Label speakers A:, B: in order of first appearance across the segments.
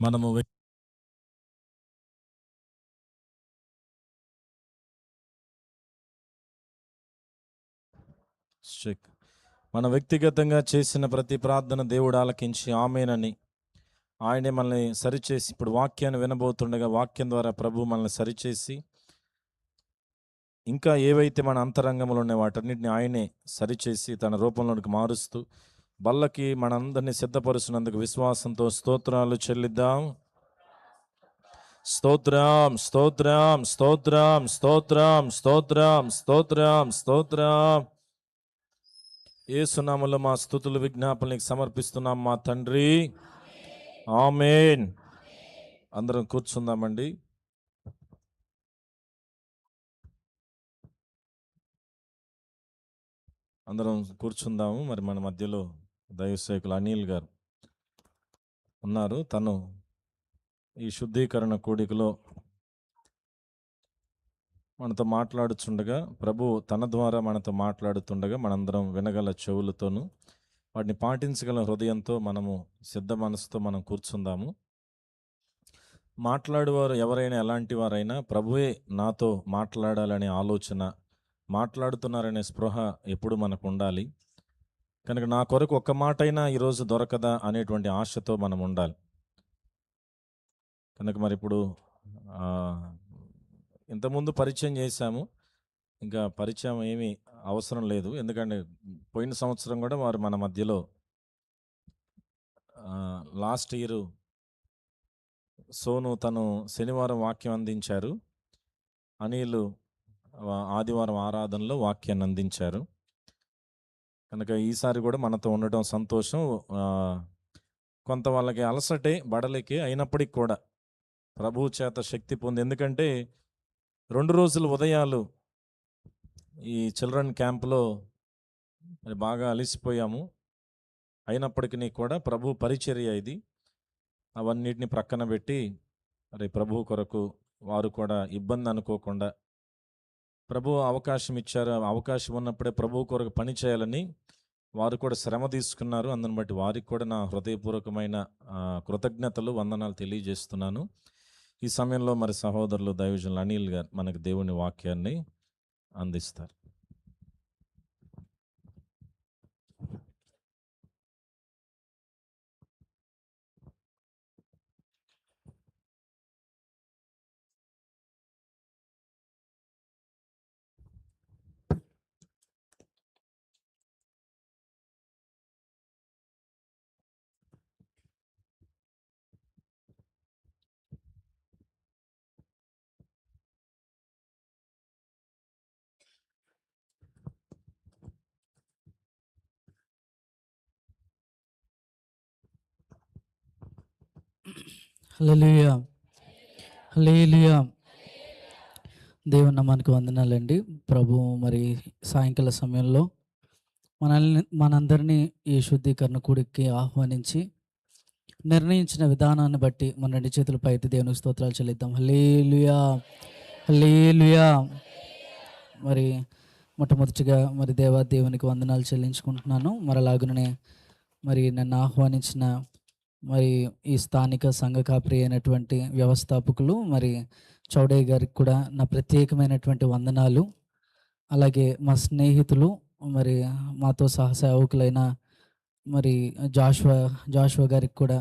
A: మనము మన వ్యక్తిగతంగా చేసిన ప్రతి ప్రార్థన దేవుడు ఆలకించి ఆమేనని ఆయనే మనల్ని సరిచేసి ఇప్పుడు వాక్యాన్ని వినబోతుండగా వాక్యం ద్వారా ప్రభు మనల్ని సరిచేసి ఇంకా ఏవైతే మన అంతరంగంలో ఉన్నాయి వాటన్నిటిని ఆయనే సరిచేసి తన రూపంలోనికి మారుస్తూ బల్లకి మనందరినీ సిద్ధపరుస్తున్నందుకు విశ్వాసంతో స్తోత్రాలు చెల్లిద్దాం. స్తోత్రం స్తోత్రం స్తోత్రం స్తోత్రం స్తోత్రం స్తోత్రం స్తోత్రం. యేసు నామములో మా స్తుతులు విజ్ఞాపనలకు సమర్పిస్తున్నాం మా తండ్రి. ఆమేన్. అందరం కూర్చుందామండి. అందరం కూర్చుందాము. మరి మన మధ్యలో దైవసేవకులు అనిల్ గారు ఉన్నారు. తను ఈ శుద్ధీకరణ కూడికలో మనతో మాట్లాడుచుండగా ప్రభు తన ద్వారా మనతో మాట్లాడుతుండగా మనందరం వినగల చెవులతోనూ వాటిని పాటించగల హృదయంతో మనము సిద్ధ మనసుతో మనం కూర్చుందాము. మాట్లాడేవారు ఎవరైనా ఎలాంటి వారైనా ప్రభువే నాతో మాట్లాడాలనే ఆలోచన, మాట్లాడుతున్నారనే స్పృహ ఎప్పుడు మనకు ఉండాలి. కనుక నా కొరకు ఒక్క మాటైనా ఈరోజు దొరకదా అనేటువంటి ఆశతో మనం ఉండాలి. కనుక మరి ఇప్పుడు ఇంతకుముందు పరిచయం చేశాము, ఇంకా పరిచయం ఏమీ అవసరం లేదు. ఎందుకంటే పోయిన సంవత్సరం కూడా వారు మన మధ్యలో లాస్ట్ ఇయర్ సోను తను శనివారం వాక్యం అందించారు, అనిల్ ఆదివారం ఆరాధనలో వాక్యాన్ని అందించారు. కనుక ఈసారి కూడా మనతో ఉండటం సంతోషం. కొంత వాళ్ళకి అలసటే బడలికి అయినప్పటికీ కూడా ప్రభువు చేత శక్తి పొంది, ఎందుకంటే 2 రోజులు ఉదయాలు ఈ చిల్డ్రన్ క్యాంప్లో మరి బాగా అలసిపోయాము. అయినప్పటికీ కూడా ప్రభు పరిచర్య ఇది, అవన్నిటిని ప్రక్కన పెట్టి మరి ప్రభు కొరకు వారు కూడా ఇబ్బంది అనుకోకుండా ప్రభు అవకాశం ఇచ్చారు. అవకాశం ఉన్నప్పుడే ప్రభు కొరకు పని చేయాలని వారు కూడా శ్రమ తీసుకున్నారు. అందుని బట్టి వారికి కూడా నా హృదయపూర్వకమైన కృతజ్ఞతలు, వందనాలు తెలియజేస్తున్నాను. ఈ సమయంలో మరి సహోదరులు దైవజనులు అనిల్ గారు మనకు దేవుని వాక్యాన్ని అందిస్తారు.
B: హల్లెలూయా హల్లెలూయా. దేవుని నామానికి వందనాలండి. ప్రభు మరి సాయంకాల సమయంలో మనందరినీ ఈ శుద్ధీకరణ కూడికి ఆహ్వానించి నిర్ణయించిన విధానాన్ని బట్టి మన 2 చేతుల పైకి దేవునికి స్తోత్రాలు చెల్లిద్దాం. హల్లెలూయా హల్లెలూయా. మరి మొట్టమొదటిగా మరి దేవునికి వందనాలు చెల్లించుకుంటున్నాను. మరి అలాగనే మరి నన్ను ఆహ్వానించిన మరి ఈ స్థానిక సంఘ కాపరి అయినటువంటి వ్యవస్థాపకులు మరి చౌడయ్య గారికి కూడా నా ప్రత్యేకమైనటువంటి వందనాలు. అలాగే మా స్నేహితులు మరి మాతో సహసేవకులైన మరి జాషువా గారికి కూడా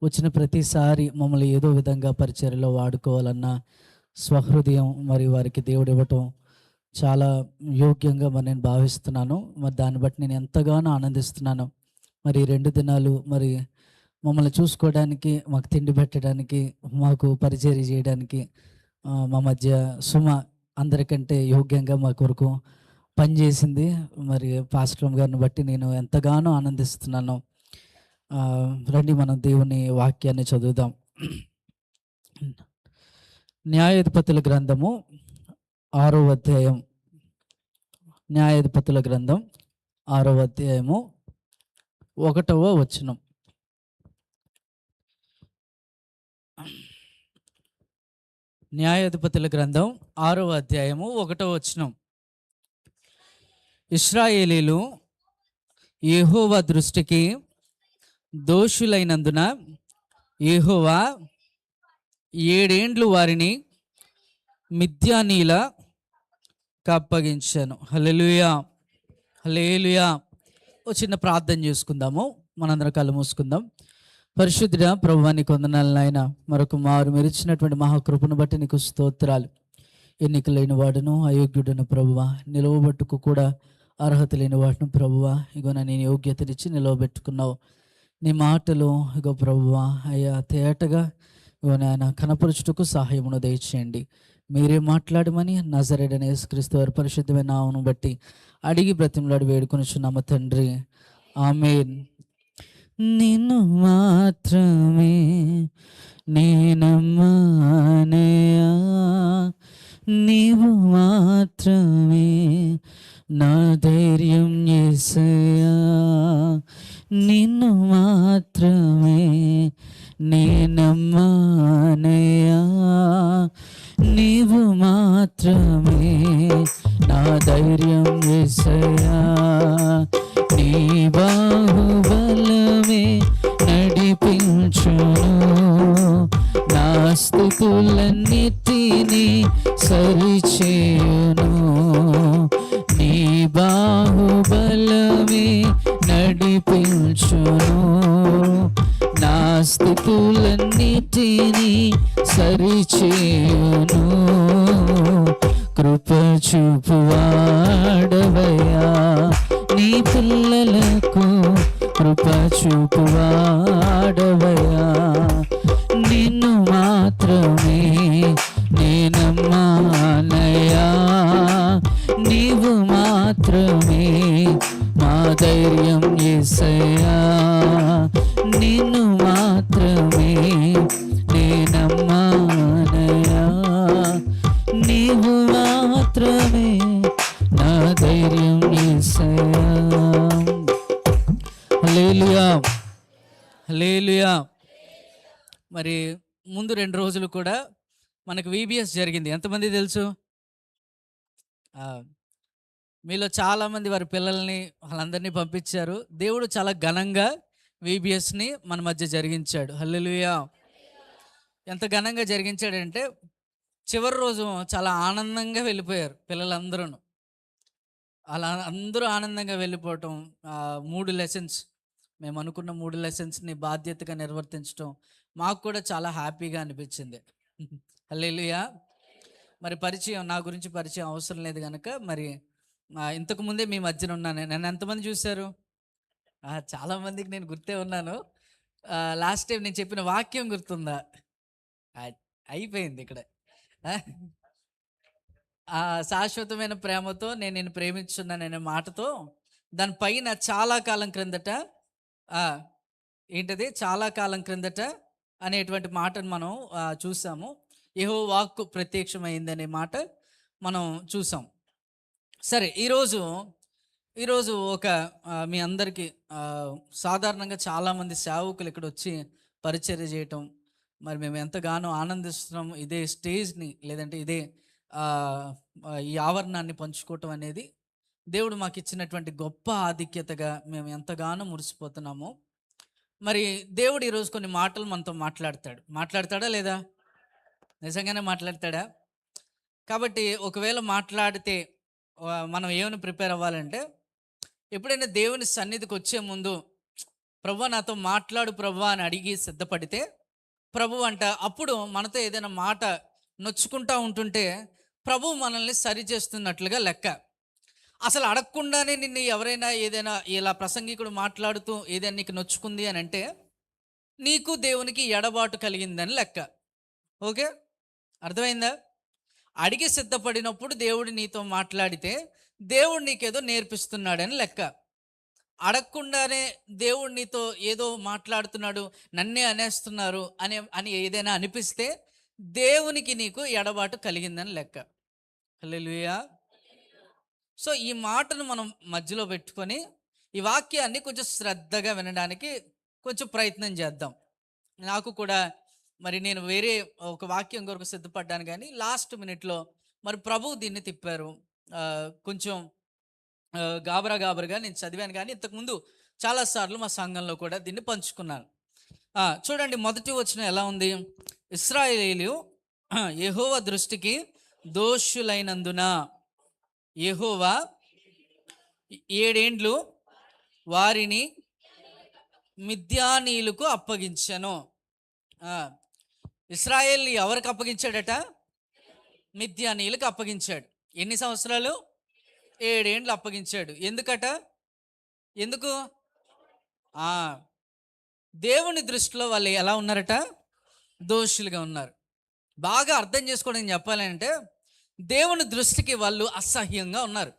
B: వచ్చిన ప్రతిసారి మమ్మల్ని ఏదో విధంగా పరిచర్యలో వాడుకోవాలన్న స్వహృదయం మరి వారికి దేవుడు ఇవ్వటం చాలా యోగ్యంగా మరి నేను భావిస్తున్నాను. మరి దాన్ని బట్టి నేను ఎంతగానో ఆనందిస్తున్నాను. మరి 2 దినాలు మరి మమ్మల్ని చూసుకోవడానికి, మాకు తిండి పెట్టడానికి, మాకు పరిచర్య చేయడానికి మా మధ్య సుమ అందరికంటే యోగ్యంగా మా కొరకు పనిచేసింది. మరి పాస్టర్ గారిని బట్టి నేను ఎంతగానో ఆనందిస్తున్నాను. రండి మనం దేవుని వాక్యాన్ని చదువుదాం. న్యాయాధిపతుల గ్రంథము 6వ అధ్యాయం. న్యాయాధిపతుల గ్రంథం 6వ అధ్యాయము 1వ వచనం. న్యాయాధిపతుల గ్రంథం 6వ అధ్యాయము 1వ వచనం. ఇశ్రాయేలీలు యెహోవా దృష్టికి దోషులైనందున యెహోవా 7 ఏండ్లు వారిని మిద్యానీల అప్పగించాను. హల్లెలూయా, హల్లెలూయా. ఓ చిన్న ప్రార్థన చేసుకుందాము. మనందరం కళ్ళు మూసుకుందాం. పరిశుద్ధుడా ప్రభువా, నీకు వందనాలు నాయన. మరొక మారు మీరు ఇచ్చినటువంటి మహాకృపను బట్టి నీకు స్తోత్రాలు. ఎన్నిక లేని వాడును, అయోగ్యుడును ప్రభువా, నిలవబట్టుకు కూడా అర్హత లేని వాడును ప్రభువా. ఇగో నేను యోగ్యతనిచ్చి నిలవబెట్టుకున్నావు. నీ మాటలు ఇగో ప్రభువా అయ్యా తేటగా ఇగో నాయన కనపరచుటకు సహాయమును దయచేయండి. మీరే మాట్లాడమని నజరేయుడైన యేసుక్రీస్తు వారి పరిశుద్ధమైన నామమును బట్టి అడిగి బ్రతిమలాడి వేడుకొనుచున్నాము తండ్రి, ఆమేన్. నిన్ను మాత్రమే నేనమ్మానయా, నీవు మాత్రమే నా ధైర్యం యేసయ్యా. నిన్ను మాత్రమే నేనమ్మానయా, నీవు మాత్రమే నా ధైర్యం యేసయ్యా. నీ బాహుబలమే నడిపించును, నా స్థితులన్నిటినీ సరిచేయును. నీ బాహుబలమే నడిపించును, నా స్థితులన్నిటినీ సరిచేయును. కృప చూపువాడవయ్యా, నీ పిల్లలకు కృప చూపువాడవయ్యా. నిన్ను మాత్రమే నేనమ్మానయ్యా, నీవు మాత్రమే మా ధైర్యం యేసయ్యా. నిన్ను మాత్రమే నేనమ్మానయ్యా, నీవు మాత్రమే నా ధైర్యం యేసయ్యా. హల్లెలూయా, హల్లెలూయా. మరి ముందు 2 రోజులు కూడా మనకు VBS జరిగింది. ఎంతమంది తెలుసు? మీలో చాలామంది వారి పిల్లల్ని వాళ్ళందరినీ పంపించారు. దేవుడు చాలా ఘనంగా VBSని మన మధ్య జరిగించాడు. హల్లెలూయా. ఎంత ఘనంగా జరిగించాడంటే చివరి రోజు చాలా ఆనందంగా వెళ్ళిపోయారు పిల్లలందరూ. అలా అందరూ ఆనందంగా వెళ్ళిపోవటం, 3 లెసన్స్ మేము అనుకున్న 3 లెసన్స్ని బాధ్యతగా నిర్వర్తించడం మాకు కూడా చాలా హ్యాపీగా అనిపించింది. హల్లెలూయా. మరి నా గురించి పరిచయం అవసరం లేదు కనుక మరి ఇంతకుముందే మీ మధ్యన ఉన్నాను. నన్ను ఎంతమంది చూశారు? చాలామందికి నేను గుర్తే ఉన్నాను. లాస్ట్ టైం నేను చెప్పిన వాక్యం గుర్తుందా? అయిపోయింది ఇక్కడ. శాశ్వతమైన ప్రేమతో నేను నిన్ను ప్రేమించున్నాననే మాటతో దానిపైన చాలా కాలం క్రిందట ఏంటది చాలా కాలం క్రిందట అనేటువంటి మాటను మనం చూసాము. యెహోవా వాక్కు ప్రత్యక్షమైందనే మాట మనం చూసాం. సరే, ఈరోజు ఒక మీ అందరికీ సాధారణంగా చాలామంది సేవకులు ఇక్కడ వచ్చి పరిచర్య చేయటం మరి మేము ఎంతగానో ఆనందిస్తున్నాం. ఇదే స్టేజ్ని లేదంటే ఇదే ఈ ఆవరణాన్ని పంచుకోవటం అనేది దేవుడు మాకు ఇచ్చినటువంటి గొప్ప ఆధిక్యతగా మేము ఎంతగానో మురిసిపోతున్నాము. మరి దేవుడు ఈరోజు కొన్ని మాటలు మనతో మాట్లాడతాడా లేదా? నిజంగానే మాట్లాడతాడా? కాబట్టి ఒకవేళ మాట్లాడితే మనం ఏమైనా ప్రిపేర్ అవ్వాలంటే, ఎప్పుడైనా దేవుని సన్నిధికి వచ్చే ముందు ప్రభువా నాతో మాట్లాడు ప్రభువా అని అడిగి సిద్ధపడితే ప్రభు అంట అప్పుడు మనతో ఏదైనా మాట నొచ్చుకుంటా ఉంటుంటే ప్రభు మనల్ని సరి చేస్తున్నట్లుగా లెక్క. అసలు అడగకుండానే నిన్ను ఎవరైనా ఏదైనా ఇలా ప్రసంగికుడు మాట్లాడుతూ ఏదైనా నీకు నొచ్చుకుంది అని అంటే నీకు దేవునికి ఎడబాటు కలిగిందని లెక్క. ఓకే, అర్థమైందా? అడిగి సిద్ధపడినప్పుడు దేవుడు నీతో మాట్లాడితే దేవుడు నీకేదో నేర్పిస్తున్నాడని లెక్క. అడగకుండానే దేవుడు నీతో ఏదో మాట్లాడుతున్నాడు, నన్నే అనేస్తున్నారు అని ఏదైనా అనిపిస్తే దేవునికి నీకు ఎడబాటు కలిగిందని లెక్క. హల్లెలూయా. సో ఈ మాటను మనం మధ్యలో పెట్టుకొని ఈ వాక్యాన్ని కొంచెం శ్రద్ధగా వినడానికి కొంచెం ప్రయత్నం చేద్దాం. నాకు కూడా మరి నేను వేరే ఒక వాక్యం కొరకు సిద్ధపడ్డాను, కానీ లాస్ట్ మినిట్లో మరి ప్రభువు దీన్ని తిప్పారు. కొంచెం గాబరాగా నేను చదివాను, కానీ ఇంతకుముందు చాలాసార్లు మా సంఘంలో కూడా దీన్ని పంచుకున్నాను. చూడండి మొదటి వచనం ఎలా ఉంది? ఇశ్రాయేలీయులు యెహోవా దృష్టికి దోషులైనందున యెహోవా 7 ఏండ్లు వారిని మిద్యానీయులకు అప్పగించెను. ఆ, ఇశ్రాయేల్ని ఎవరికి అప్పగించాడట? మిద్యానీయులకు అప్పగించాడు. ఎన్ని సంవత్సరాలు? 7 ఏండ్లు అప్పగించాడు. ఎందుకట? ఎందుకు? ఆ దేవుని దృష్టిలో వాళ్ళు ఎలా ఉన్నారట? దోషులుగా ఉన్నారు. బాగా అర్థం చేసుకోవడానికి చెప్పాలంటే, దేవుని దృష్టికి వాళ్ళు అసహ్యంగా ఉన్నారు.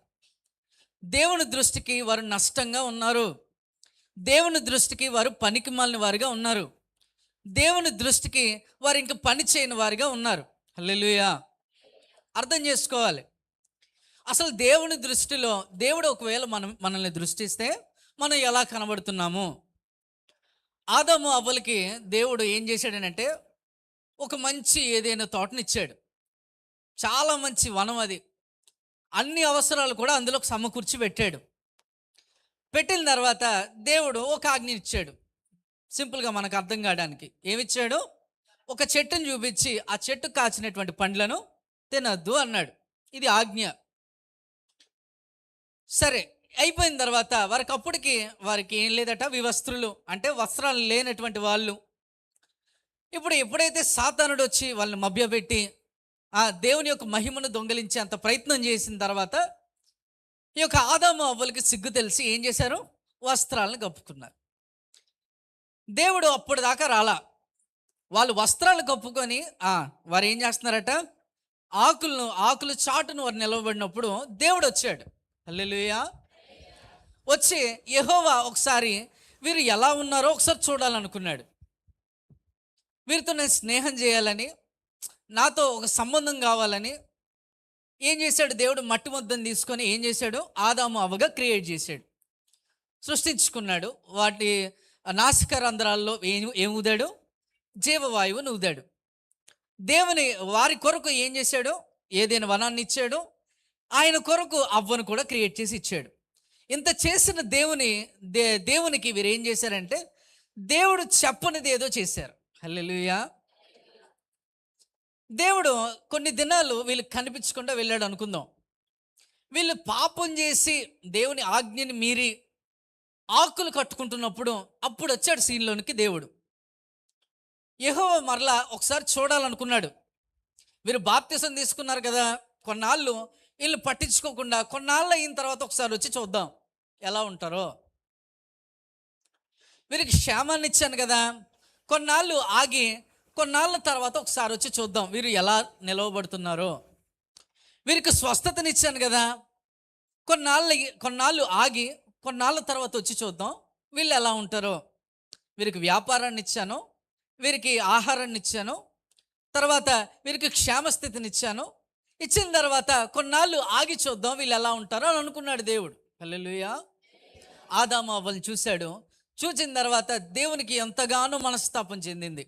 B: దేవుని దృష్టికి వారు నష్టంగా ఉన్నారు. దేవుని దృష్టికి వారు పనికిమాలిన వారిగా ఉన్నారు. దేవుని దృష్టికి వారు ఇంక పని చేయని వారిగా ఉన్నారు. హల్లెలూయా. అర్థం చేసుకోవాలి. అసలు దేవుని దృష్టిలో దేవుడు ఒకవేళ మనల్ని దృష్టిస్తే మనం ఎలా కనబడుతున్నాము? ఆదాము అవ్వలకి దేవుడు ఏం చేశాడనంటే, ఒక మంచి ఏదైనా తోటనిచ్చాడు. చాలా మంచి వనం అది. అన్ని అవసరాలు కూడా అందులో సమకూర్చి పెట్టాడు. పెట్టిన తర్వాత దేవుడు ఒక ఆజ్ఞ ఇచ్చాడు. సింపుల్గా మనకు అర్థం కావడానికి ఏమిచ్చాడు? ఒక చెట్టుని చూపించి ఆ చెట్టు కాచినటువంటి పండ్లను తినద్దు అన్నాడు. ఇది ఆజ్ఞ. సరే, అయిపోయిన తర్వాత వారికి ఏం లేదట, వివస్త్రులు అంటే వస్త్రాలు లేనటువంటి వాళ్ళు. ఎప్పుడైతే సాతానుడు వచ్చి వాళ్ళని మభ్యపెట్టి ఆ దేవుని యొక్క మహిమను దొంగిలించే అంత ప్రయత్నం చేసిన తర్వాత, ఈ యొక్క ఆదాము అవ్వలకి సిగ్గు తెలిసి ఏం చేశారు? వస్త్రాలను కప్పుకున్నారు. దేవుడు అప్పుడు దాకా రాలా. వాళ్ళు వస్త్రాలు కప్పుకొని వారు ఏం చేస్తున్నారట? ఆకులు చాటును వారు నిలవబడినప్పుడు దేవుడు వచ్చాడు. హల్లెలూయా. వచ్చి యెహోవా ఒకసారి వీరు ఎలా ఉన్నారో ఒకసారి చూడాలనుకున్నాడు. వీరితో నేను స్నేహం చేయాలని, నాతో ఒక సంబంధం కావాలని ఏం చేశాడు? దేవుడు మట్టి ముద్దను తీసుకొని ఏం చేశాడు? ఆదాము అవ్వగా క్రియేట్ చేశాడు, సృష్టించుకున్నాడు. వాటి నాసిక రంధ్రాల్లో ఏం ఊదాడు? జీవవాయువును ఊదాడు. వారి కొరకు ఏం చేశాడు? ఏదైనా వనాన్ని ఇచ్చాడు. ఆయన కొరకు అవ్వను కూడా క్రియేట్ చేసి ఇచ్చాడు. ఇంత చేసిన దేవునికి వీరు ఏం చేశారంటే, దేవుడు చెప్పనిది ఏదో చేశారు. హల్లెలూయా. దేవుడు కొన్ని దినాలు వీళ్ళకి కనిపించకుండా వెళ్ళాడు అనుకుందాం. వీళ్ళు పాపం చేసి దేవుని ఆజ్ఞని మీరి ఆకులు కట్టుకుంటున్నప్పుడు అప్పుడు వచ్చాడు సీన్లోనికి దేవుడు. యెహోవా మరలా ఒకసారి చూడాలనుకున్నాడు. వీరు బాప్తిసం తీసుకున్నారు కదా, కొన్నాళ్ళు వీళ్ళు పట్టించుకోకుండా, కొన్నాళ్ళు అయిన తర్వాత ఒకసారి వచ్చి చూద్దాం ఎలా ఉంటారో. వీరికి క్షేమాన్ని ఇచ్చాను కదా, కొన్నాళ్ళు ఆగి కొన్నాళ్ళ తర్వాత ఒకసారి వచ్చి చూద్దాం వీరు ఎలా నిలవబడుతున్నారో. వీరికి స్వస్థతనిచ్చాను కదా, కొన్నాళ్ళు ఆగి కొన్నాళ్ళ తర్వాత వచ్చి చూద్దాం వీళ్ళు ఎలా ఉంటారో. వీరికి వ్యాపారాన్ని ఇచ్చాను, వీరికి ఆహారాన్ని ఇచ్చాను, తర్వాత వీరికి క్షేమస్థితిని ఇచ్చాను. ఇచ్చిన తర్వాత కొన్నాళ్ళు ఆగి చూద్దాం వీళ్ళు ఎలా ఉంటారో అని అనుకున్నాడు దేవుడు. హల్లెలూయా. ఆదాము అవ్వల్ని చూశాడు. చూసిన తర్వాత దేవునికి ఎంతగానో మనస్తాపం చెందింది.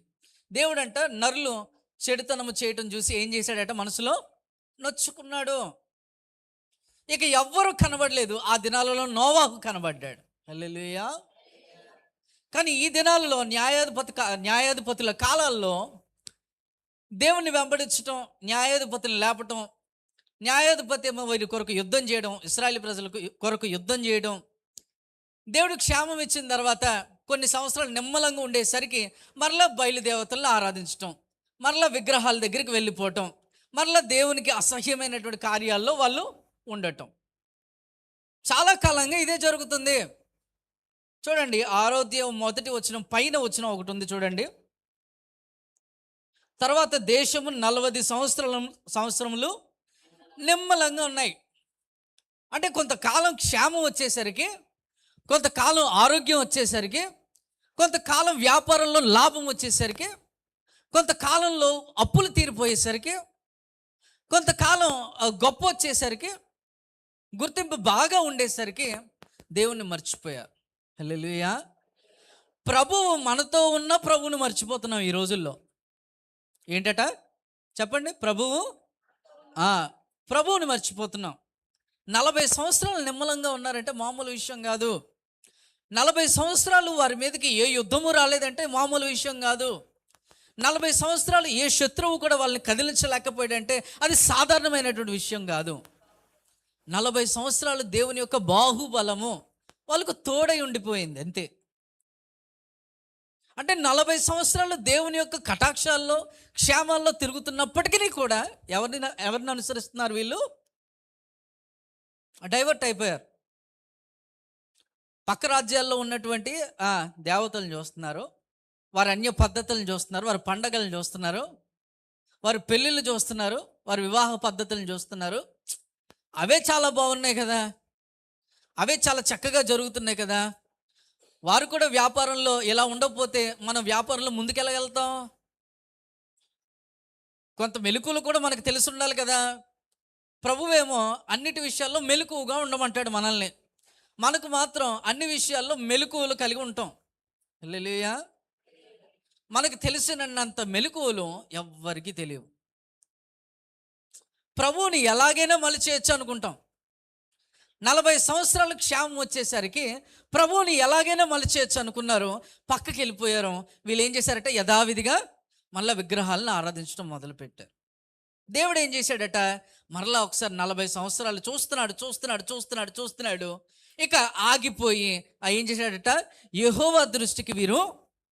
B: దేవుడు అంట నరులు చెడుతనము చేయటం చూసి ఏం చేశాడట? మనసులో నొచ్చుకున్నాడు. ఇక ఎవ్వరూ కనబడలేదు. ఆ దినాలలో నోవాహు కనబడ్డాడు. హల్లెలూయా. కానీ ఈ దినాలలో న్యాయాధిపతుల కాలాల్లో దేవుణ్ణి వెంబడించటం, న్యాయాధిపతులను లేపటం, న్యాయాధిపతి ఏమో వీరి కొరకు యుద్ధం చేయడం, ఇశ్రాయేలు ప్రజలకు కొరకు యుద్ధం చేయడం. దేవుడు క్షేమం ఇచ్చిన తర్వాత కొన్ని సంవత్సరాలు నిమ్మలంగా ఉండేసరికి మరలా బయలుదేవతలను ఆరాధించటం, మరలా విగ్రహాల దగ్గరికి వెళ్ళిపోవటం, మరలా దేవునికి అసహ్యమైనటువంటి కార్యాల్లో వాళ్ళు ఉండటం. చాలా కాలంగా ఇదే జరుగుతుంది. చూడండి, ఆరోగ్యం మొదటి వచనం పైన వచనం ఒకటి ఉంది చూడండి. తర్వాత దేశము 40 సంవత్సరములు నిమ్మలంగా ఉన్నాయి. అంటే కొంతకాలం క్షేమం వచ్చేసరికి, కొంతకాలం ఆరోగ్యం వచ్చేసరికి, కొంతకాలం వ్యాపారంలో లాభం వచ్చేసరికి, కొంతకాలంలో అప్పులు తీరిపోయేసరికి, కొంతకాలం గొప్ప వచ్చేసరికి, గుర్తింపు బాగా ఉండేసరికి దేవుణ్ణి మర్చిపోయారు. హల్లెలూయా. ప్రభువు మనతో ఉన్న ప్రభువుని మర్చిపోతున్నాం ఈ రోజుల్లో. ఏంటట చెప్పండి? ప్రభువుని మర్చిపోతున్నాం. 40 సంవత్సరాలు నిమ్మలంగా ఉన్నారంటే మామూలు విషయం కాదు. 40 సంవత్సరాలు వారి మీదకి ఏ యుద్ధము రాలేదంటే మామూలు విషయం కాదు. 40 సంవత్సరాలు ఏ శత్రువు కూడా వాళ్ళని కదిలించలేకపోయాడంటే అది సాధారణమైనటువంటి విషయం కాదు. 40 సంవత్సరాలు దేవుని యొక్క బాహుబలము వాళ్ళకు తోడై ఉండిపోయింది అంతే. అంటే 40 సంవత్సరాలు దేవుని యొక్క కటాక్షాల్లో క్షేమాల్లో తిరుగుతున్నప్పటికీ కూడా ఎవరిని అనుసరిస్తున్నారు వీళ్ళు? డైవర్ట్ అయిపోయారు. పక్క రాజ్యాల్లో ఉన్నటువంటి దేవతలను చూస్తున్నారు, వారి అన్య పద్ధతులను చూస్తున్నారు, వారి పండగలను చూస్తున్నారు, వారి పెళ్ళిళ్ళు చూస్తున్నారు, వారి వివాహ పద్ధతులను చూస్తున్నారు. అవే చాలా బాగున్నాయి కదా, అవే చాలా చక్కగా జరుగుతున్నాయి కదా. వారు కూడా వ్యాపారంలో ఇలా ఉండకపోతే మనం వ్యాపారంలో ముందుకెళ్ళగలుగుతాం? కొంత మెలకువలు కూడా మనకు తెలిసి ఉండాలి కదా. ప్రభువేమో అన్నిటి విషయాల్లో మెలకువగా ఉండమంటాడు మనల్ని. మనకు మాత్రం అన్ని విషయాల్లో మెలకువలు కలిగి ఉంటాం. హల్లెలూయా. మనకు తెలిసినంత మెలకువలు ఎవ్వరికీ తెలియవు. ప్రభువుని ఎలాగైనా మలిచేయచ్చు అనుకుంటాం. 40 సంవత్సరాలు క్షేమం వచ్చేసరికి ప్రభువుని ఎలాగైనా మలిచేయచ్చు అనుకున్నారు, పక్కకి వెళ్ళిపోయారు. వీళ్ళు ఏం చేశారట? యథావిధిగా మళ్ళీ విగ్రహాలను ఆరాధించడం మొదలుపెట్టారు. దేవుడు ఏం చేశాడట? మరలా ఒకసారి 40 సంవత్సరాలు చూస్తున్నాడు. ఇక ఆగిపోయి ఏం చేశాడట? యెహోవా దృష్టికి వీరు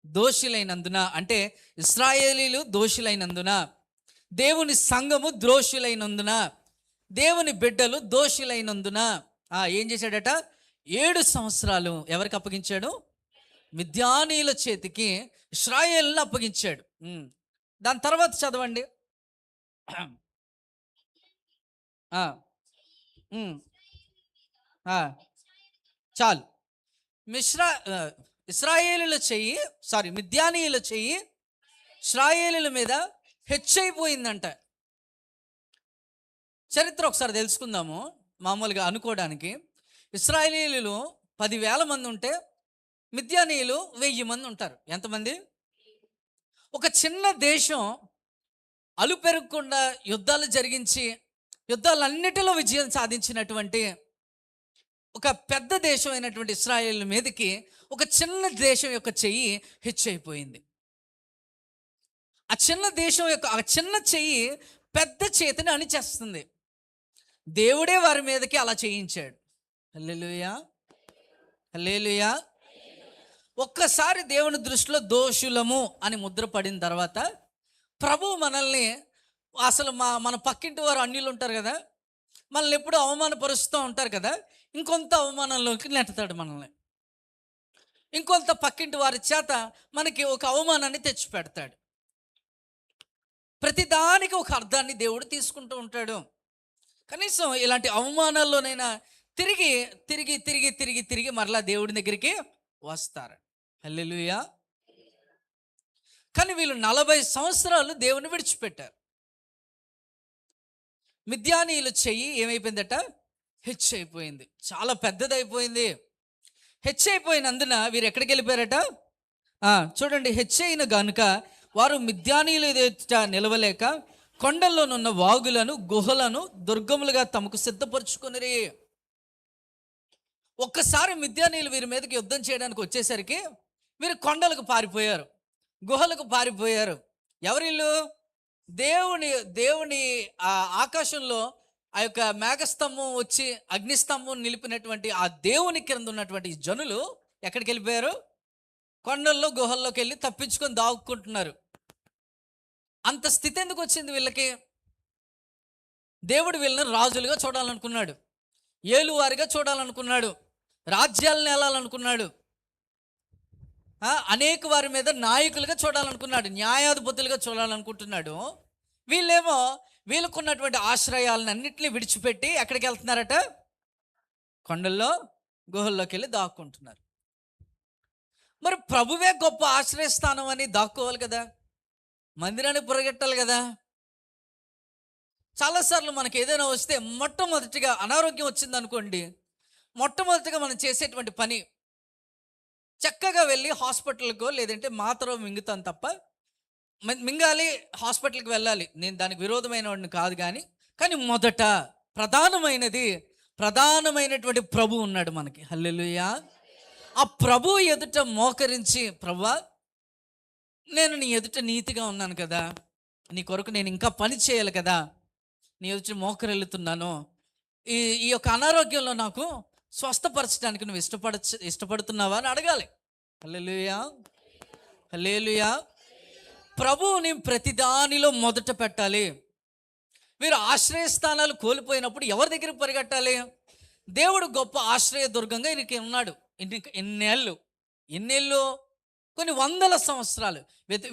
B: దోషులైనందున, అంటే ఇశ్రాయేలీలు దోషులైనందున, దేవుని సంఘము దోషులైనందున, దేవుని బిడ్డలు దోషులైనందున ఏం చేశాడట? 7 సంవత్సరాలు ఎవరికి అప్పగించాడు? మిద్యానీయుల చేతికి ఇశ్రాయేలును అప్పగించాడు. దాని తర్వాత చదవండి. చాలు. మిద్యానీయుల చెయ్యి ఇశ్రాయేలుల మీద హెచ్చైపోయిందంట. చరిత్ర ఒకసారి తెలుసుకుందాము. మామూలుగా అనుకోవడానికి ఇశ్రాయేలీయులు 10,000 మంది ఉంటే మిద్యానీయులు 1000 మంది ఉంటారు. ఎంతమంది? ఒక చిన్న దేశం అలుపెరగకుండా యుద్ధాలు జరిగించి యుద్ధాలన్నిటిలో విజయం సాధించినటువంటి ఒక పెద్ద దేశం అయినటువంటి ఇశ్రాయేల్ మీదకి ఒక చిన్న దేశం యొక్క చెయ్యి హెచ్చైపోయింది. ఆ చిన్న దేశం యొక్క ఆ చిన్న చెయ్యి పెద్ద చేతిని అణిచేస్తుంది. దేవుడే వారి మీదకి అలా చేయించాడు. హల్లెలూయా, హల్లెలూయా. ఒక్కసారి దేవుని దృష్టిలో దోషులము అని ముద్ర పడిన తర్వాత ప్రభు మనల్ని అసలు మన పక్కింటి వారు అన్యులు ఉంటారు కదా, మనల్ని ఎప్పుడు అవమానపరుస్తూ ఉంటారు కదా, ఇంకొంత అవమానంలోకి నెట్టుతాడు మనల్ని. ఇంకొంత పక్కింటి వారి చేత మనకి ఒక అవమానాన్ని తెచ్చిపెడతాడు. ప్రతిదానికి ఒక అర్థాన్ని దేవుడు తీసుకుంటూ ఉంటాడు. కనీసం ఇలాంటి అవమానాల్లోనైనా తిరిగి తిరిగి తిరిగి తిరిగి తిరిగి మరలా దేవుడి దగ్గరికి వస్తారు. హల్లెలూయా. కానీ వీళ్ళు 40 సంవత్సరాలు దేవుని విడిచిపెట్టారు. మిద్యానీయుల చెయ్యి ఏమైపోయిందట? హెచ్చైపోయింది. చాలా పెద్దదైపోయింది. హెచ్చైపోయినందున వీరు ఎక్కడికి వెళ్ళిపోయారట? చూడండి, హెచ్చైన గనుక వారు మిద్యానీయుల ఎదుట నిలవలేక కొండల్లోనున్న వాగులను గుహలను దుర్గములుగా తమకు సిద్ధపరచుకుని. ఒక్కసారి మిద్యానీయులు వీరి మీదకి యుద్ధం చేయడానికి వచ్చేసరికి వీరు కొండలకు పారిపోయారు, గుహలకు పారిపోయారు. ఎవరిల్లు? దేవుని ఆకాశంలో ఆ యొక్క మేఘస్తంభం వచ్చి అగ్నిస్తంభం నిలిపినటువంటి ఆ దేవుని కింద ఉన్నటువంటి జనులు ఎక్కడికి వెళ్ళిపోయారు? కొండల్లో గుహల్లోకి వెళ్ళి తప్పించుకొని దాక్కుంటున్నారు. అంత స్థితి ఎందుకు వచ్చింది వీళ్ళకి? దేవుడు వీళ్ళని రాజులుగా చూడాలనుకున్నాడు, ఏలువారిగా చూడాలనుకున్నాడు, రాజ్యాలను ఏలాలనుకున్నాడు, అనేక వారి మీద నాయకులుగా చూడాలనుకున్నాడు, న్యాయాధిపతులుగా చూడాలనుకుంటున్నాడు. వీళ్ళేమో వీళ్ళకున్నటువంటి ఆశ్రయాలను అన్నింటినీ విడిచిపెట్టి ఎక్కడికి వెళ్తున్నారట? కొండల్లో గుహల్లోకి వెళ్ళి దాక్కుంటున్నారు. మరి ప్రభువే గొప్ప ఆశ్రయస్థానం అని దాక్కోవాలి కదా, మందిరానికి పరిగెట్టాలి కదా. చాలాసార్లు మనకి ఏదైనా వస్తే మొట్టమొదటిగా అనారోగ్యం వచ్చింది అనుకోండి, మొట్టమొదటిగా మనం చేసేటువంటి పని చక్కగా వెళ్ళి హాస్పిటల్కో లేదంటే మాత్రం మింగుతాను తప్ప, మింగాలి, హాస్పిటల్కి వెళ్ళాలి, నేను దానికి విరోధమైన వాడిని కాదు. కానీ మొదట ప్రధానమైనటువంటి ప్రభు ఉన్నాడు మనకి. హల్లెలూయా. ఆ ప్రభు ఎదుట మోకరించి, ప్రభువా నేను నీ ఎదుట నీతిగా ఉన్నాను కదా, నీ కొరకు నేను ఇంకా పని చేయాలి కదా, నీ ఎదుట మోకరెళ్తున్నాను, ఈ ఈ యొక్క అనారోగ్యంలో నాకు స్వస్థపరచడానికి నువ్వు ఇష్టపడుతున్నావా అని అడగాలి. హల్లెలూయా, హల్లెలూయా. ప్రభువుని ప్రతిదానిలో మొదట పెట్టాలి. మీరు ఆశ్రయస్థానాలు కోల్పోయినప్పుడు ఎవరి దగ్గరికి పరిగెట్టాలి? దేవుడు గొప్ప ఆశ్రయ దుర్గంగా ఈయనకి ఉన్నాడు. ఎన్నేళ్ళు? కొన్ని వందల సంవత్సరాలు.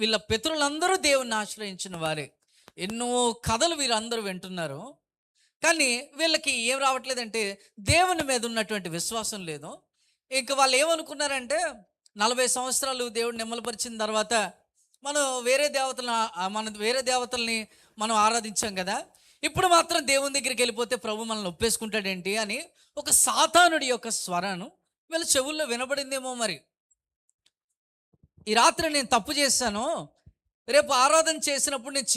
B: వీళ్ళ పితరులందరూ దేవుణ్ణి ఆశ్రయించిన వారే. ఎన్నో కథలు వీరందరూ వింటున్నారు, కానీ వీళ్ళకి ఏం రావట్లేదంటే దేవుని మీద ఉన్నటువంటి విశ్వాసం లేదు. ఇంక వాళ్ళు ఏమనుకున్నారంటే 40 సంవత్సరాలు దేవుడు నిమ్మలపరిచిన తర్వాత మనం వేరే దేవతల్ని మనం ఆరాధించాం కదా, ఇప్పుడు మాత్రం దేవుని దగ్గరికి వెళ్ళిపోతే ప్రభు మనల్ని ఒప్పేసుకుంటాడేంటి అని ఒక సాతానుడి యొక్క స్వరాను వీళ్ళ చెవుల్లో వినబడిందేమో. మరి ఈ రాత్రి నేను తప్పు చేశాను, రేపు ఆరాధన చేసినప్పుడు నేను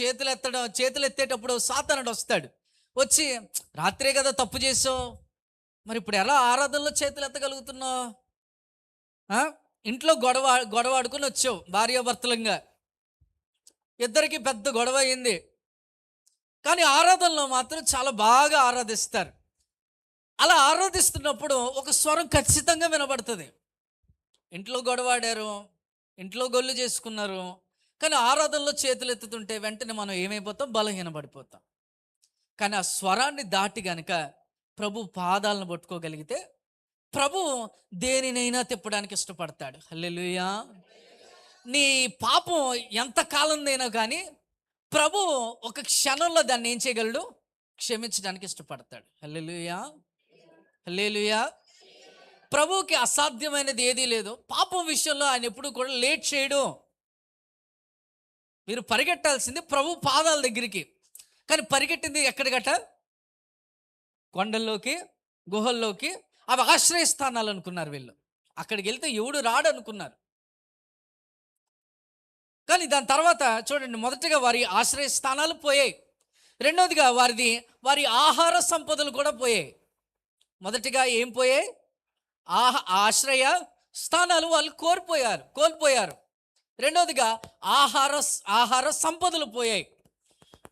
B: చేతులు ఎత్తేటప్పుడు సాతానుడు వస్తాడు, వచ్చి రాత్రే కదా తప్పు చేసావు, మరి ఇప్పుడు ఎలా ఆరాధనలో చేతులు ఎత్తగలుగుతున్నావు? ఇంట్లో గొడవ ఆడుకుని వచ్చావు భార్యాభర్తలంగా, ఇద్దరికి పెద్ద గొడవ అయింది, కానీ ఆరాధనలో మాత్రం చాలా బాగా ఆరాధిస్తారు. అలా ఆరాధిస్తున్నప్పుడు ఒక స్వరం ఖచ్చితంగా వినబడుతుంది. ఇంట్లో గొడవాడారు, ఇంట్లో గొల్లు చేసుకున్నారు, కానీ ఆరాధనలో చేతులు ఎత్తుతుంటే వెంటనే మనం ఏమైపోతాం? బలహీనపడిపోతాం. కానీ ఆ స్వరాన్ని దాటి గనక ప్రభు పాదాలను పట్టుకోగలిగితే ప్రభు దేనినైనా తిప్పడానికి ఇష్టపడతాడు. హల్లెలూయా. నీ పాపం ఎంత కాలందైనా కానీ ప్రభు ఒక క్షణంలో దాన్ని ఏం చేయగలడు? క్షమించడానికి ఇష్టపడతాడు. హల్లెలూయా, హల్లెలూయా. ప్రభువుకి అసాధ్యమైనది ఏదీ లేదు. పాపం విషయంలో ఆయన ఎప్పుడు కూడా లేట్ చేయడు. మీరు పరిగెట్టాల్సింది ప్రభు పాదాల దగ్గరికి, కానీ పరిగెట్టింది ఎక్కడికట? కొండల్లోకి, గుహల్లోకి. అవి ఆశ్రయస్థానాలు అనుకున్నారు వీళ్ళు. అక్కడికి వెళ్తే ఎవడు రాడు అనుకున్నారు. కానీ దాని తర్వాత చూడండి, మొదటగా వారి ఆశ్రయస్థానాలు పోయాయి, రెండవదిగా వారి ఆహార సంపదలు కూడా పోయాయి. మొదటిగా ఏం పోయాయి? ఆశ్రయ స్థానాలు వాళ్ళు కోల్పోయారు. రెండవదిగా ఆహార సంపదలు పోయాయి.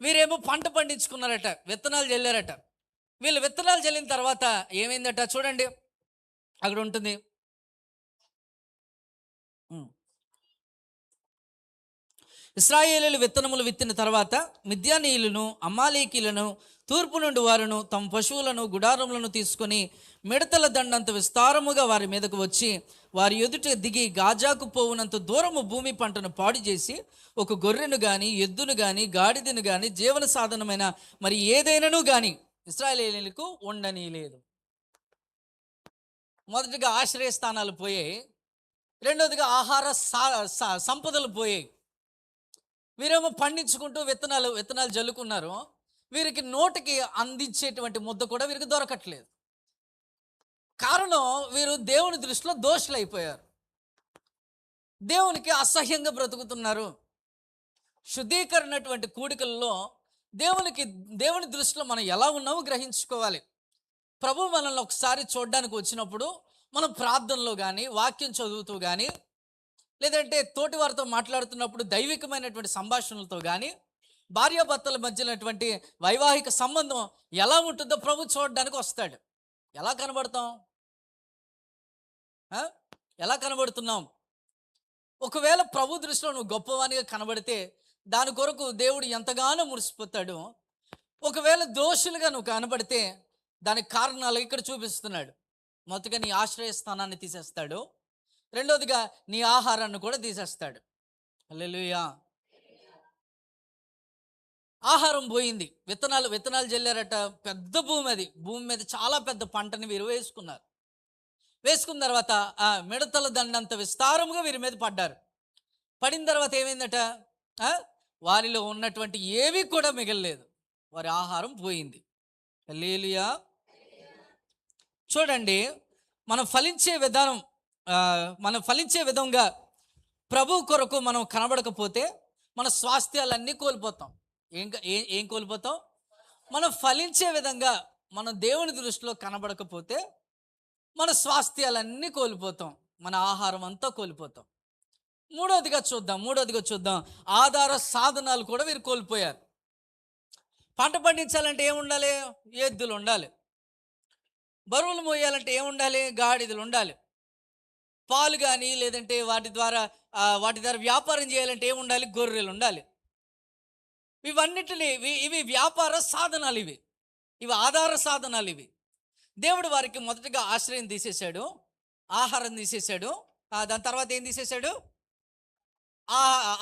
B: వీరేమో పంట పండించుకున్నారట, విత్తనాలు చల్లారట. వీళ్ళు విత్తనాలు చల్లిన తర్వాత ఏమైందట? చూడండి, అక్కడ ఉంటుంది. ఇశ్రాయేలీయులు విత్తనములు విత్తిన తర్వాత మిద్యానీయులను, అమాలేకీలను, తూర్పు నుండి వారును తమ పశువులను, గుడారములను తీసుకొని మిడతల దండంత విస్తారముగా వారి మీదకు వచ్చి వారి ఎదుట దిగి గాజాకు పోవునంత దూరము భూమి పంటను పాడు చేసి ఒక గొర్రెను కానీ, ఎద్దును కానీ, గాడిదను కానీ, జీవన సాధనమైన మరి ఏదైనాను కానీ ఇశ్రాయేలీయులకు ఉండనీయలేదు. మొదటిగా ఆశ్రయ స్థానాలు పోయాయి, రెండవదిగా ఆహార సంపదలు పోయాయి. వీరేమో పండించుకుంటూ విత్తనాలు జల్లుకున్నారు. వీరికి నోటికి అందించేటువంటి ముద్ద కూడా వీరికి దొరకట్లేదు. కారణం, వీరు దేవుని దృష్టిలో దోషులు అయిపోయారు, దేవునికి అసహ్యంగా బ్రతుకుతున్నారు. శుద్ధీకరణటువంటి కూడికల్లో దేవుని దృష్టిలో మనం ఎలా ఉన్నామో గ్రహించుకోవాలి. ప్రభు మనల్ని ఒకసారి చూడడానికి వచ్చినప్పుడు మనం ప్రార్థనలో కానీ, వాక్యం చదువుతూ కానీ, లేదంటే తోటి వారితో మాట్లాడుతున్నప్పుడు దైవికమైనటువంటి సంభాషణలతో కానీ, భార్యాభర్తల మధ్యనటువంటి వైవాహిక సంబంధం ఎలా ఉంటుందో ప్రభు చూడడానికి వస్తాడు. ఎలా కనబడతాం? ఎలా కనబడుతున్నాం? ఒకవేళ ప్రభు దృష్టిలో నువ్వు గొప్పవానిగా కనబడితే దాని కొరకు దేవుడు ఎంతగానో మురిసిపోతాడు. ఒకవేళ దోషులుగా నువ్వు కనబడితే దానికి కారణాలు ఇక్కడ చూపిస్తున్నాడు. మొదటిగా నీ ఆశ్రయ స్థానాన్ని తీసేస్తాడు, రెండోదిగా నీ ఆహారాన్ని కూడా తీసేస్తాడు. హల్లెలూయా. ఆహారం పోయింది, విత్తనాలు జల్లారట. పెద్ద భూమి మీద చాలా పెద్ద పంటని వీరు వేసుకున్న తర్వాత ఆ మిడతల దండంత విస్తారముగా వీరి మీద పడిన తర్వాత ఏమైందట? వారిలో ఉన్నటువంటి ఏవి కూడా మిగలలేదు, వారి ఆహారం పోయింది. హల్లెలూయా. చూడండి, మనం ఫలించే విధంగా ప్రభు కొరకు మనం కనబడకపోతే మన స్వాస్థ్యాలన్నీ కోల్పోతాం. ఏం కోల్పోతాం? మనం ఫలించే విధంగా మనం దేవుని దృష్టిలో కనబడకపోతే మన స్వాస్థ్యాలన్నీ కోల్పోతాం. మన ఆహారం అంతా కోల్పోతాం. మూడోదిగా చూద్దాం, ఆధార సాధనాలు కూడా వీరు కోల్పోయారు. పంట పండించాలంటే ఏముండాలి? ఎద్దులు ఉండాలి. బరువులు మోయాలంటే ఏముండాలి? గాడిదలు ఉండాలి. పాలు కానీ లేదంటే వాటి ద్వారా వ్యాపారం చేయాలంటే ఏముండాలి? గొర్రెలు ఉండాలి. ఇవి వ్యాపార సాధనాలు, ఇవి ఆధార సాధనాలు. దేవుడు వారికి మొదటగా ఆశ్రయం తీసేశాడు, ఆహారం తీసేశాడు, దాని తర్వాత ఏం తీసేశాడు?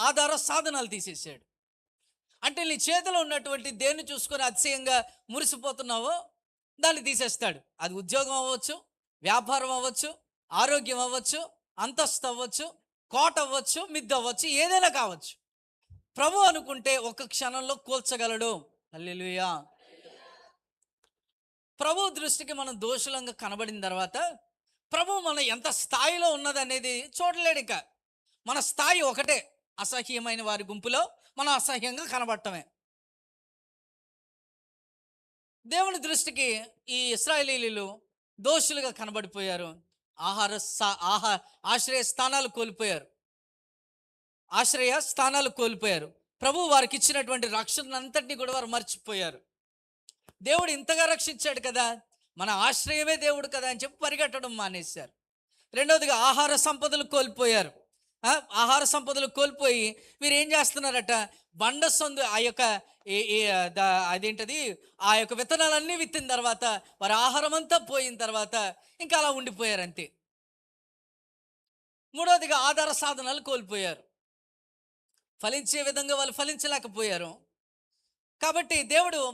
B: ఆధార సాధనాలు తీసేశాడు. అంటే నీ చేతిలో ఉన్నటువంటి దేన్ని చూసుకొని అతిశయంగా మురిసిపోతున్నావో దాన్ని తీసేస్తాడు. అది ఉద్యోగం అవ్వచ్చు, వ్యాపారం అవ్వచ్చు, ఆరోగ్యం అవ్వచ్చు, అంతస్తు అవ్వచ్చు, కోట అవ్వచ్చు, మిద్దు అవ్వచ్చు, ఏదైనా కావచ్చు. ప్రభు అనుకుంటే ఒక క్షణంలో కూల్చగలడు. హల్లెలూయా. ప్రభు దృష్టికి మనం దోషులంగా కనబడిన తర్వాత ప్రభు మనం ఎంత స్థాయిలో ఉన్నదనేది చూడలేడు. ఇక మన స్థాయి ఒకటే, అసహ్యమైన వారి గుంపులో మనం అసహ్యంగా కనబడటమే. దేవుని దృష్టికి ఈ ఇశ్రాయేలీయులు దోషులుగా కనబడిపోయారు. ఆశ్రయ స్థానాలు కోల్పోయారు. ప్రభు వారికి ఇచ్చినటువంటి రక్షణ అంతటినీ కూడా వారు మర్చిపోయారు. దేవుడు ఇంతగా రక్షించాడు కదా, మన ఆశ్రయమే దేవుడు కదా అని చెప్పి పరిగెట్టడం మానేశారు. రెండవదిగా ఆహార సంపదలు కోల్పోయి వీరు ఏం చేస్తున్నారట? బండ సందు ఆ యొక్క విత్తనాలన్నీ విత్తిన తర్వాత వారి ఆహారం అంతా పోయిన తర్వాత ఇంకా అలా ఉండిపోయారు అంతే. మూడవదిగా ఆధార సాధనాలు కోల్పోయారు. ఫలించే విధంగా వాళ్ళు ఫలించలేకపోయారు. కాబట్టి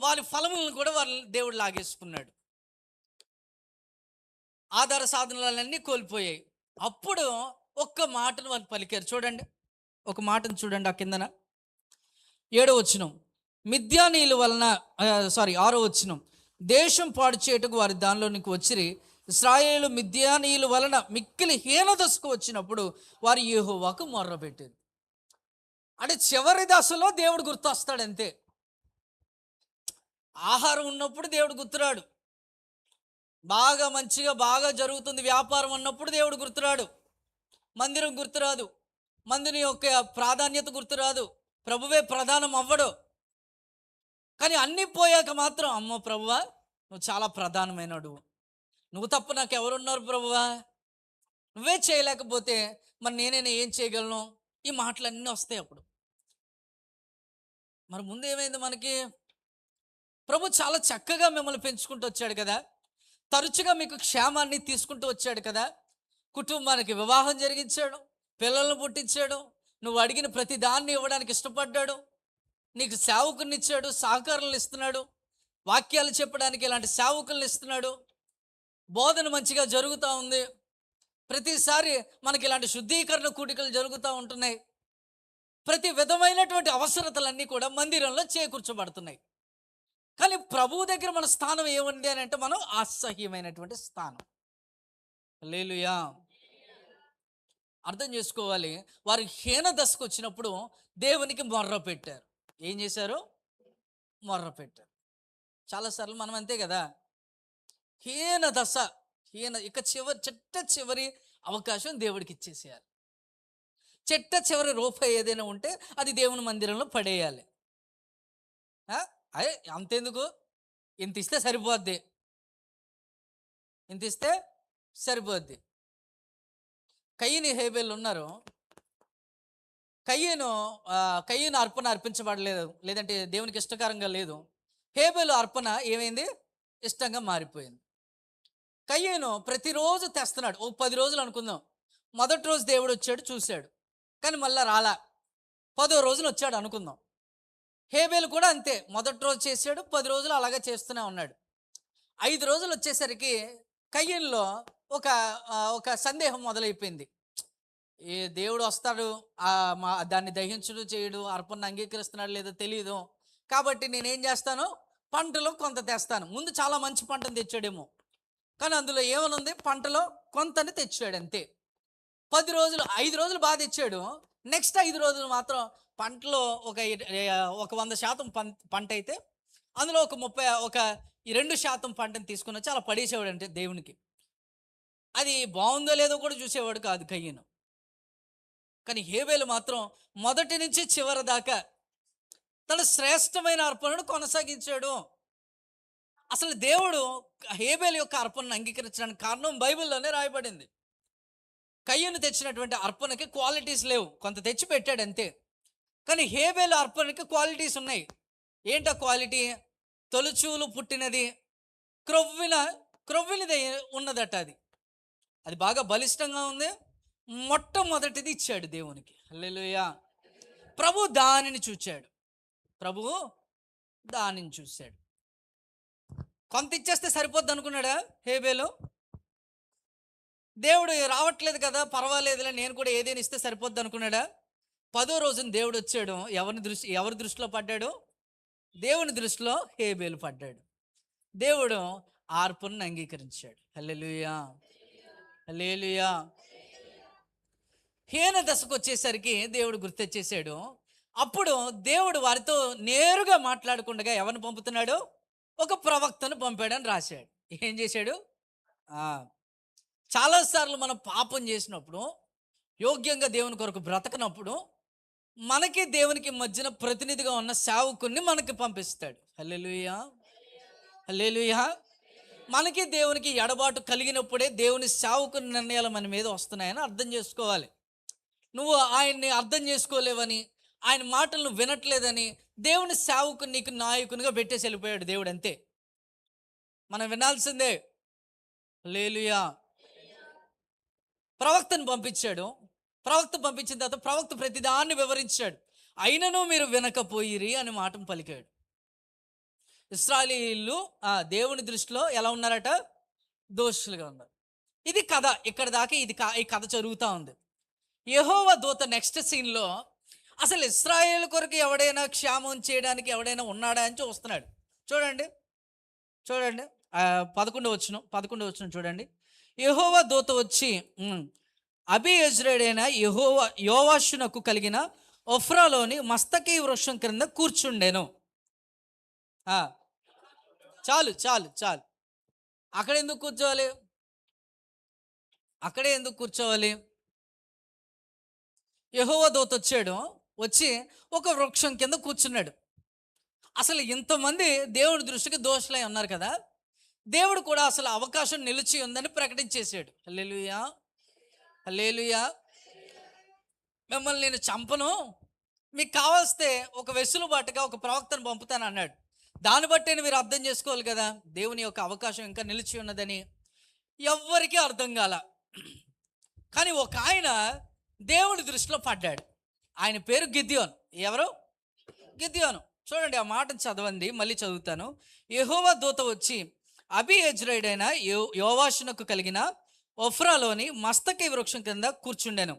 B: వాళ్ళ ఫలములను కూడా దేవుడు లాగేసుకున్నాడు. ఆధార సాధనాలన్నీ కోల్పోయాయి. అప్పుడు ఒక్క మాటను వాళ్ళు పలికారు. చూడండి, ఒక మాటను చూడండి. ఆ కిందన 7వ వచనం, మిద్యానీయుల వలన 6వ వచనం, దేశం పాడు చేయుటకు వారి దానిలోనికి వచ్చిరి. ఇశ్రాయేలు మిద్యానీయుల వలన మిక్కిలి హీనదశకు వచ్చినప్పుడు వారు యెహోవాకు మొర్రపెట్టారు. అంటే చివరి దశలో దేవుడు గుర్తొస్తాడు అంతే. ఆహారం ఉన్నప్పుడు దేవుడు గుర్తురాడు, బాగా మంచిగా బాగా జరుగుతుంది వ్యాపారం అన్నప్పుడు దేవుడు గుర్తురాడు, మందిరం గుర్తురాదు, మందిని యొక్క ప్రాధాన్యత గుర్తురాదు, ప్రభువే ప్రధానం అవ్వడు. కానీ అన్నీ పోయాక మాత్రం, అమ్మో ప్రభువా నువ్వు చాలా ప్రధానమైనడు, నువ్వు తప్ప నాకు ఎవరున్నారు ప్రభువా, నువ్వే చేయలేకపోతే మరి నేనైనా ఏం చేయగలను, ఈ మాటలన్నీ వస్తాయి అప్పుడు. మరి ముందు ఏమైంది మనకి? ప్రభు చాలా చక్కగా మిమ్మల్ని పెంచుకుంటూ వచ్చాడు కదా, తరచుగా మీకు క్షేమాన్ని తీసుకుంటూ వచ్చాడు కదా, కుటుంబానికి వివాహం జరిగించాడు, పిల్లలను పుట్టించాడు, నువ్వు అడిగిన ప్రతి దాన్ని ఇవ్వడానికి ఇష్టపడ్డాడు, నీకు సేవకుల్ని ఇచ్చాడు, సహకారాలు ఇస్తున్నాడు, వాక్యాలు చెప్పడానికి ఇలాంటి సేవకుల్ని ఇస్తున్నాడు, బోధన మంచిగా జరుగుతూ ఉంది, ప్రతిసారి మనకి ఇలాంటి శుద్ధీకరణ కూడికలు జరుగుతూ ఉంటున్నాయి, ప్రతి విధమైనటువంటి అవసరతలన్నీ కూడా మందిరంలో చేకూర్చబడుతున్నాయి. కానీ ప్రభువు దగ్గర మన స్థానం ఏముంది అని అంటే, మనం అసహ్యమైనటువంటి స్థానం. హల్లెలూయా. అర్థం చేసుకోవాలి. వారు హీన దశకు వచ్చినప్పుడు దేవునికి మొర్ర పెట్టారు. ఏం చేశారు? మొర్ర పెట్టారు. చాలాసార్లు మనం అంతే కదా, హీన దశ, ఇక చివరి అవకాశం దేవుడికి ఇచ్చేసేయాలి. చివరి రూపాయి ఏదైనా ఉంటే అది దేవుని మందిరంలో పడేయాలి. అదే అంతెందుకు, ఇంత ఇస్తే సరిపోద్ది. కయ్యని హేబేలు ఉన్నారు. కయ్యను అర్పణ అర్పించబడలేదు, లేదంటే దేవునికి ఇష్టకరంగా లేదు. హేబేలు అర్పణ ఏమైంది? ఇష్టంగా మారిపోయింది. కయ్యను ప్రతిరోజు తెస్తున్నాడు. 10 రోజులు అనుకుందాం. మొదటి రోజు దేవుడు వచ్చాడు, చూశాడు, కానీ మళ్ళీ రాలా. 10వ రోజున వచ్చాడు అనుకుందాం. హేబేలు కూడా అంతే, మొదటి రోజు చేశాడు, 10 రోజులు అలాగే చేస్తూనే ఉన్నాడు. 5 రోజులు వచ్చేసరికి కయ్యన్లో ఒక సందేహం మొదలైపోయింది. ఏ దేవుడు వస్తాడు, దాన్ని దహించుడు చేయడు, అర్పణ అంగీకరిస్తున్నాడు లేదో తెలియదు, కాబట్టి నేనేం చేస్తాను, పంటలో కొంత తెస్తాను. ముందు చాలా మంచి పంటను తెచ్చాడేమో, కానీ అందులో ఏమనుంది, పంటలో కొంతని తెచ్చాడు అంతే. 5 రోజులు బాగా తెచ్చాడు. నెక్స్ట్ 5 రోజులు మాత్రం పంటలో ఒక 100% పంట అయితే అందులో ఒక 2% పంటను తీసుకుని వచ్చి అలా పడేసేవాడు అంటే దేవునికి.
C: అది బాగుందో లేదో కూడా చూసేవాడు కాదు కయ్యను. కానీ హేబేలు మాత్రం మొదటి నుంచి చివరి దాకా తన శ్రేష్టమైన అర్పణను కొనసాగించాడు. అసలు దేవుడు హేబేలు యొక్క అర్పణను అంగీకరించడానికి కారణం బైబిల్లోనే రాయబడింది. కయ్యను తెచ్చినటువంటి అర్పణకి క్వాలిటీస్ లేవు, కొంత తెచ్చి పెట్టాడు అంతే. కానీ హేబేలు అర్పణకి క్వాలిటీస్ ఉన్నాయి. ఏంటా క్వాలిటీ? తొలుచూలు పుట్టినది, క్రొవ్వినది ఉన్నదట. అది బాగా బలిష్టంగా ఉంది. మొట్టమొదటిది ఇచ్చాడు దేవునికి. హల్లెలూయా. ప్రభు దానిని చూశాడు. కొంత ఇచ్చేస్తే సరిపోద్ది అనుకున్నాడా హేబేలు? దేవుడు రావట్లేదు కదా, పర్వాలేదులే, నేను కూడా ఏదైనా ఇస్తే సరిపోద్ది అనుకున్నాడా? 10వ రోజున దేవుడు వచ్చాడు. ఎవరి దృష్టిలో పడ్డాడు? దేవుని దృష్టిలో హేబేలు పడ్డాడు. దేవుడు అర్పణను అంగీకరించాడు. హల్లెలూయా, హల్లెలూయా. హీన దశకు వచ్చేసరికి దేవుడు గుర్తొచ్చేసాడు. అప్పుడు దేవుడు వారితో నేరుగా మాట్లాడకుండా ఎవరిని పంపుతున్నాడు? ఒక ప్రవక్తను పంపాడని రాశాడు. ఏం చేశాడు? చాలాసార్లు మనం పాపం చేసినప్పుడు, యోగ్యంగా దేవుని కొరకు బ్రతకనప్పుడు, మనకి దేవునికి మధ్యన ప్రతినిధిగా ఉన్న సేవకుని మనకి పంపిస్తాడు. హల్లెలూయా, హల్లెలూయా. మనకి దేవునికి ఎడబాటు కలిగినప్పుడే దేవుని సేవకుని నిర్ణయాలు మన మీద వస్తున్నాయని అర్థం చేసుకోవాలి. నువ్వు ఆయన్ని అర్థం చేసుకోలేవని, ఆయన మాటలను వినట్లేదని దేవుని సేవకుని నీకు నాయకునిగా పెట్టేసి వెళ్ళిపోయాడు దేవుడు, అంతే. మనం వినాల్సిందే. హల్లెలూయా. ప్రవక్తను పంపించాడు. ప్రవక్త పంపించిన తర్వాత ప్రవక్త ప్రతిదాన్ని వివరించాడు. అయినను మీరు వినకపోయిరి అని మాటను పలికాడు. ఇశ్రాయేలీయులు దేవుని దృష్టిలో ఎలా ఉన్నారట? దోషులుగా ఉన్నారు. ఇది కథ. ఇక్కడ దాకా ఈ కథ జరుగుతూ ఉంది. యెహోవా దూత నెక్స్ట్ సీన్లో అసలు ఇశ్రాయేలు కొరకు ఎవడైనా క్షేమం చేయడానికి ఎవడైనా ఉన్నాడా అని చూస్తున్నాడు. చూడండి 11వ వచనం చూడండి. యెహోవా దూత వచ్చి అబీయెజ్రీయుడైన యోవాషునకు కలిగిన ఒఫ్రాలోని మస్తకి వృక్షం క్రింద కూర్చుండెను. చాలు. అక్కడే ఎందుకు కూర్చోవాలి? యెహోవా దూత వచ్చి ఒక వృక్షం కింద కూర్చున్నాడు. అసలు ఇంతమంది దేవుడి దృష్టికి దోషులై ఉన్నారు కదా, దేవుడు కూడా అసలు అవకాశం నిలిచి ఉందని ప్రకటించేశాడు. హల్లెలూయా, హల్లెలూయా. మిమ్మల్ని నేను చంపను, మీకు కావాల్స్తే ఒక వెసులుబాటుగా ఒక ప్రవక్తను పంపుతాను అన్నాడు. దాన్ని బట్టి మీరు అర్థం చేసుకోవాలి కదా, దేవుని యొక్క అవకాశం ఇంకా నిలిచి ఉన్నదని. ఎవ్వరికీ అర్థం కాల. కానీ ఒక ఆయన దేవుని దృష్టిలో పడ్డాడు. ఆయన పేరు గిద్యోను. ఎవరు? గిద్యోను. చూడండి, ఆ మాట చదవండి, మళ్ళీ చదువుతాను. యెహోవా దూత వచ్చి అబీయెజ్రీయుడైన యోవాషునకు కలిగిన ఒఫ్రాలోని మస్తకి వృక్షం కింద కూర్చుండెను.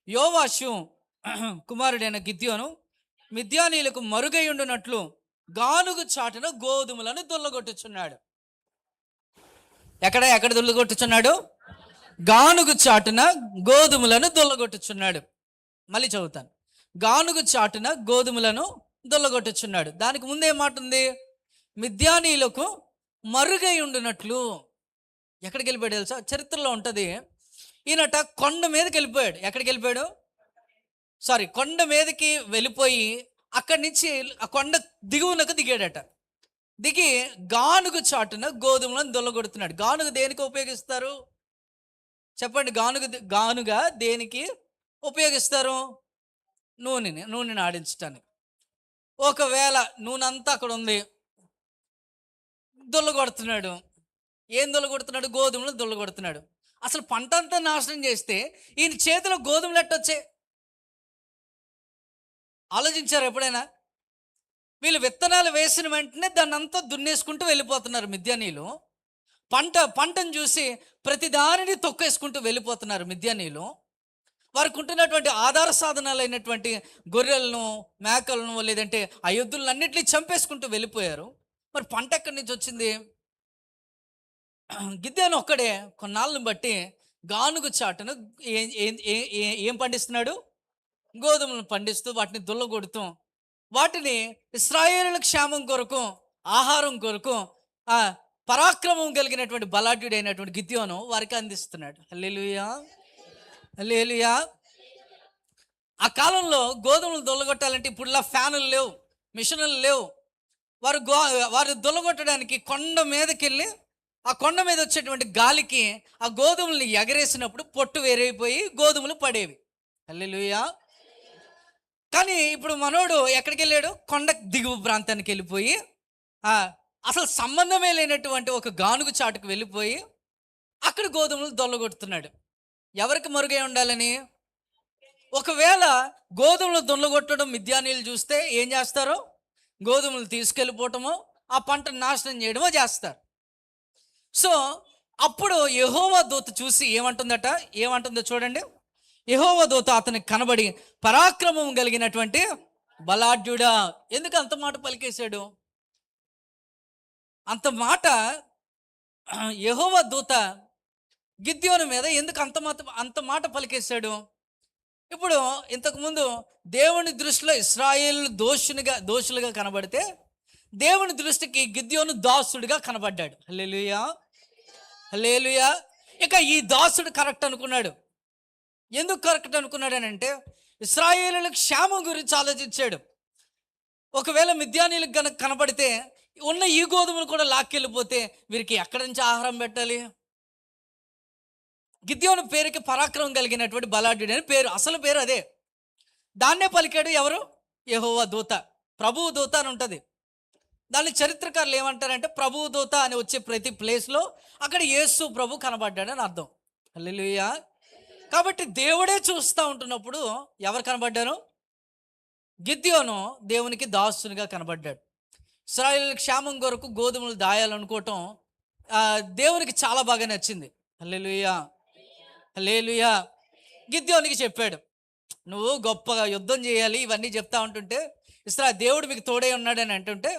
C: యోవాషు కుమారుడైన గిద్యోను మిద్యానీయులకు మరుగైయుండునట్లు గానుగు చాటున గోధుమలను దొల్లగొట్టుచున్నాడు. ఎక్కడ దొల్లగొట్టుచున్నాడు? గానుగు చాటున గోధుమలను దొల్లగొట్టుచున్నాడు. మళ్ళీ చదువుతాను. గానుగు చాటున గోధుమలను దొల్లగొట్టుచున్నాడు. దానికి ముందే మాట ఉంది, మిద్యానీయులకు మరుగై ఉండునట్లు. ఎక్కడికి వెళ్ళిపోయాడు తెలుసా? చరిత్రలో ఉంటుంది. ఈయనట కొండ మీదకి వెళ్ళిపోయాడు. ఎక్కడికి వెళ్ళిపోయాడు? కొండ మీదకి వెళ్ళిపోయి అక్కడి నుంచి ఆ కొండ దిగువనకు దిగాడట. దిగి గానుగు చాటున గోధుమలను దొల్లగొడుతున్నాడు. గానుగు దేనికి ఉపయోగిస్తారు చెప్పండి? గానుగా దేనికి ఉపయోగిస్తారు? నూనెని ఆడించడానికి. ఒకవేళ నూనె అంతా అక్కడ ఉంది, దొల్లగొడుతున్నాడు. ఏం దొల్లగొడుతున్నాడు? గోధుమలు దొల్లగొడుతున్నాడు. అసలు పంట అంతా నాశనం చేస్తే ఈయన చేతిలో గోధుమలు ఎట్టొచ్చాయి? ఆలోచించారు ఎప్పుడైనా? వీళ్ళు విత్తనాలు వేసిన వెంటనే దాన్ని అంతా దున్నేసుకుంటూ వెళ్ళిపోతున్నారు మిద్యానీయులు. పంటను చూసి ప్రతి దానిని తొక్కేసుకుంటూ వెళ్ళిపోతున్నారు మిద్యానీయులు. వారికి ఉంటున్నటువంటి ఆధార సాధనాలు అయినటువంటి గొర్రెలను, మేకలను, లేదంటే ఆ ఎద్దులన్నింటినీ చంపేసుకుంటూ వెళ్ళిపోయారు. మరి పంట ఎక్కడి నుంచి వచ్చింది? గిద్యోను ఒక్కడే కొన్నాళ్ళను బట్టి గానుగు చాటున ఏం పండిస్తున్నాడు? గోధుమలను పండిస్తూ వాటిని దుల్లగొడుతూ, వాటిని ఇశ్రాయేలుల క్షేమం కొరకు, ఆహారం కొరకు పరాక్రమం కలిగినటువంటి బలాఢ్యుడైనటువంటి గిద్యోను వారికి అందిస్తున్నాడు. హల్లెలూయా, హల్లెలూయా. ఆ కాలంలో గోధుమలు దొల్లగొట్టాలంటే ఇప్పుడులా ఫ్యానులు లేవు, మిషన్లు లేవు. వారు దొల్లగొట్టడానికి కొండ మీదకి వెళ్ళి ఆ కొండ మీద వచ్చేటువంటి గాలికి ఆ గోధుమల్ని ఎగరేసినప్పుడు పొట్టు వేరైపోయి గోధుమలు పడేవి. హల్లెలూయా. కానీ ఇప్పుడు మనోడు ఎక్కడికి వెళ్ళాడు? కొండ దిగువ ప్రాంతానికి వెళ్ళిపోయి అసలు సంబంధమే లేనటువంటి ఒక గానుగు చాటుకు వెళ్ళిపోయి అక్కడ గోధుమలు దొల్లగొడుతున్నాడు. ఎవరికి మరుగై ఉండాలని? ఒకవేళ గోధుమలు దొల్లగొట్టడం మిద్యానీయులు చూస్తే ఏం చేస్తారో? గోధుమలు తీసుకెళ్ళిపోవటమో ఆ పంట నాశనం చేయడమో చేస్తారు. సో అప్పుడు యెహోవా దూత చూసి ఏమంటుందో చూడండి. యెహోవా దూత అతనికి కనబడి పరాక్రమం కలిగినటువంటి బలాఢ్యుడా. ఎందుకు అంత మాట పలికేశాడు? అంత మాట యెహోవా దూత గిద్యోను మీద ఎందుకు అంత మాట పలికేశాడు? ఇప్పుడు ఇంతకుముందు దేవుని దృష్టిలో ఇశ్రాయేలు దోషులుగా కనబడితే దేవుని దృష్టికి గిద్యోను దాసుడిగా కనబడ్డాడు. హల్లెలూయా, హల్లెలూయా. ఇక ఈ దాసుడు కరెక్ట్ అనుకున్నాడు. ఎందుకు కరెక్ట్ అనుకున్నాడు అని అంటే ఇశ్రాయేలుల క్షేమం గురించి ఆలోచించాడు. ఒకవేళ మిద్యానీయులకు కనుక కనబడితే ఉన్న ఈ గోధుమలు కూడా లాక్కెళ్ళిపోతే వీరికి ఎక్కడి నుంచి ఆహారం పెట్టాలి? గిద్యోను పేరుకి పరాక్రమం కలిగినటువంటి బలాఢ్యుడు అని పేరు, అసలు పేరు అదే. దాన్నే పలికాడు ఎవరు? యెహోవా దూత, ప్రభువు దూత అని ఉంటుంది. దాన్ని చరిత్రకారులు ఏమంటారంటే ప్రభువు దూత అని వచ్చే ప్రతి ప్లేస్లో అక్కడ యేసు ప్రభు కనబడ్డాడని అర్థం. హల్లెలూయా. కాబట్టి దేవుడే చూస్తూ ఉంటున్నప్పుడు ఎవరు కనబడ్డారు? గిద్యోను దేవునికి దాసునిగా కనబడ్డాడు. ఇశ్రాయేలు క్షేమం కొరకు గోధుమలు దాయాలనుకోవటం దేవునికి చాలా బాగా నచ్చింది. హల్లెలూయా, హల్లెలూయా. గిద్యోనికి చెప్పాడు, నువ్వు గొప్పగా యుద్ధం చేయాలి ఇవన్నీ చెప్తా ఉంటుంటే దేవుడు మీకు తోడై ఉన్నాడని అంటుంటే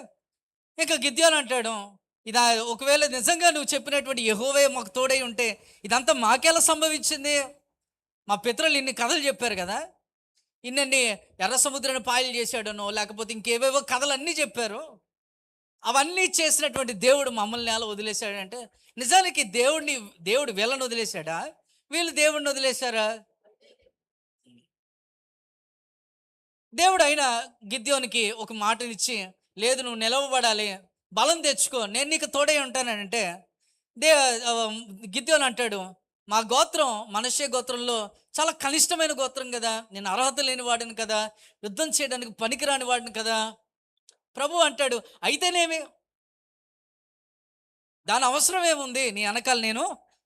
C: ఇంకా గిద్యోను అంటాడు, ఇది ఒకవేళ నిజంగా నువ్వు చెప్పినటువంటి యెహోవా మాకు తోడై ఉంటే ఇదంతా మాకెలా సంభవించింది? మా పితరులు ఇన్ని కథలు చెప్పారు కదా, ఇన్ని ఎర్ర సముద్రాన్ని పాయలు చేశాడనో లేకపోతే ఇంకేవేవో కథలన్నీ చెప్పారు. అవన్నీ చేసినటువంటి దేవుడు మమ్మల్ని ఎలా వదిలేశాడంటే నిజానికి దేవుడు వీళ్ళని వదిలేశాడా? వీళ్ళు దేవుడిని వదిలేశారా? దేవుడు అయినా గిద్యోనికి ఒక మాటనిచ్చి, లేదు నువ్వు నిలవబడాలి, బలం తెచ్చుకో, నేను నీకు తోడై ఉంటానంటే గిద్యోను అంటాడు, మా గోత్రం మనష్షే గోత్రంలో చాలా కనిష్టమైన గోత్రం కదా, నేను అర్హత లేని వాడిని కదా, యుద్ధం చేయడానికి పనికిరాని వాడిని కదా. ప్రభు అంటాడు, అయితేనేమి, దాని అవసరం ఏముంది, నీ వెనకాల నేను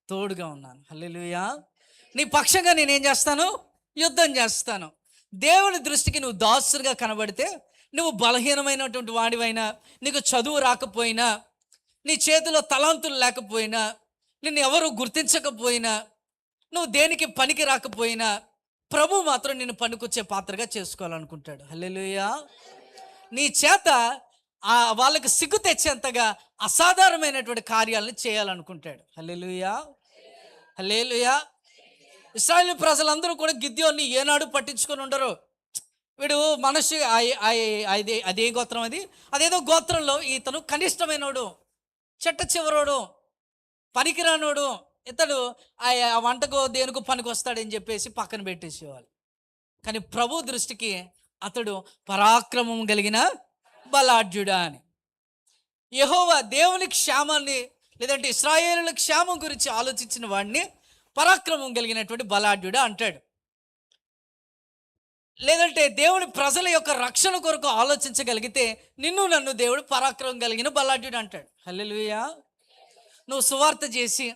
C: తోడుగా ఉన్నాను. హల్లెలూయా. నీ పక్షంగా నేనేం చేస్తాను? యుద్ధం చేస్తాను. దేవుని దృష్టికి నువ్వు దాసుగా కనబడితే, నువ్వు బలహీనమైనటువంటి వాడివైనా, నీకు చదువు రాకపోయినా, నీ చేతిలో తలాంతులు లేకపోయినా, నిన్ను ఎవరు గుర్తించకపోయినా, నువ్వు దేనికి పనికి రాకపోయినా, ప్రభు మాత్రం నిన్ను పనికొచ్చే పాత్రగా చేసుకోవాలనుకుంటాడు. హల్లెలూయా. నీ చేత వాళ్ళకి సిగ్గు తెచ్చేంతగా అసాధారణమైనటువంటి కార్యాలను చేయాలనుకుంటాడు. హల్లెలూయా, హల్లెలూయా. ఇశ్రాయేలు ప్రజలందరూ కూడా గిద్యోన్ని ఏనాడు పట్టించుకొని ఉండరు. వీడు మనిషి అదే గోత్రం, అదేదో గోత్రంలో ఇతను కనిష్టమైనోడు, చెట్ట చివరోడు, పనికిరానోడు, ఇతడు ఆ వంటకు దేనికి పనికి వస్తాడని చెప్పేసి పక్కన పెట్టేసేవాళ్ళు. కానీ ప్రభు దృష్టికి అతడు పరాక్రమం కలిగిన బలాఢ్యుడా అని. యెహోవా దేవుని క్షేమాన్ని లేదంటే ఇశ్రాయేలుల క్షేమం గురించి ఆలోచించిన వాడిని పరాక్రమం కలిగినటువంటి బలాఢ్యుడా అంటాడు. లేదంటే దేవుని ప్రజల యొక్క రక్షణ కొరకు ఆలోచించగలిగితే నన్ను దేవుడు పరాక్రమం కలిగిన బలాఢ్యుడు అంటాడు. హల్లెలూయా. నువ్వు సువార్త చేసి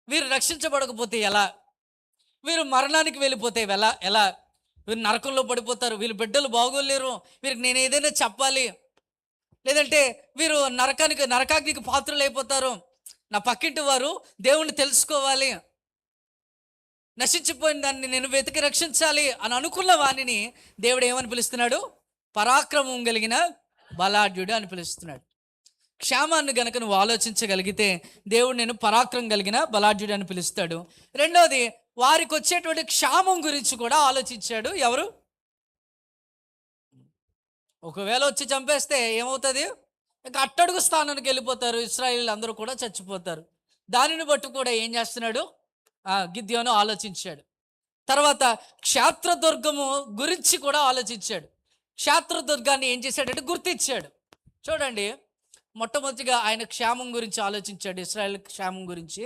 C: వీరు రక్షించబడకపోతే ఎలా? వీరు మరణానికి వెళ్ళిపోతే ఎలా? వీరు నరకంలో పడిపోతారు, వీళ్ళు బిడ్డలు బాగోలేరు, వీరికి నేను ఏదైనా చెప్పాలి, లేదంటే వీరు నరకాగ్నికి పాత్రలు అయిపోతారు, నా పక్కింటి వారు దేవుణ్ణి తెలుసుకోవాలి, నశించిపోయిన దాన్ని నేను వెతికి రక్షించాలి అని అనుకున్న వాణిని దేవుడు ఏమని పిలుస్తున్నాడు? పరాక్రమం కలిగిన బలాఢ్యుడు అని పిలుస్తున్నాడు. క్షేమాన్ని గనక నువ్వు ఆలోచించగలిగితే దేవుడు నేను పరాక్రమం కలిగిన బలాఢ్యుడు అని పిలుస్తాడు. రెండోది, వారికి వచ్చేటువంటి క్షేమం గురించి కూడా ఆలోచించాడు. ఎవరు? ఒకవేళ వచ్చి చంపేస్తే ఏమవుతుంది? ఇక అట్టడుగు స్థానానికి వెళ్ళిపోతారు. ఇశ్రాయేలీయులు అందరూ కూడా చచ్చిపోతారు. దానిని బట్టి కూడా ఏం చేస్తున్నాడు గిద్యోను ఆలోచించాడు. తర్వాత క్షేత్రదుర్గము గురించి కూడా ఆలోచించాడు. క్షేత్రదుర్గాన్ని ఏం చేశాడంటే గుర్తించాడు. చూడండి, మొట్టమొదటిగా ఆయన క్షేమం గురించి ఆలోచించాడు, ఇశ్రాయేల్ క్షేమం గురించి.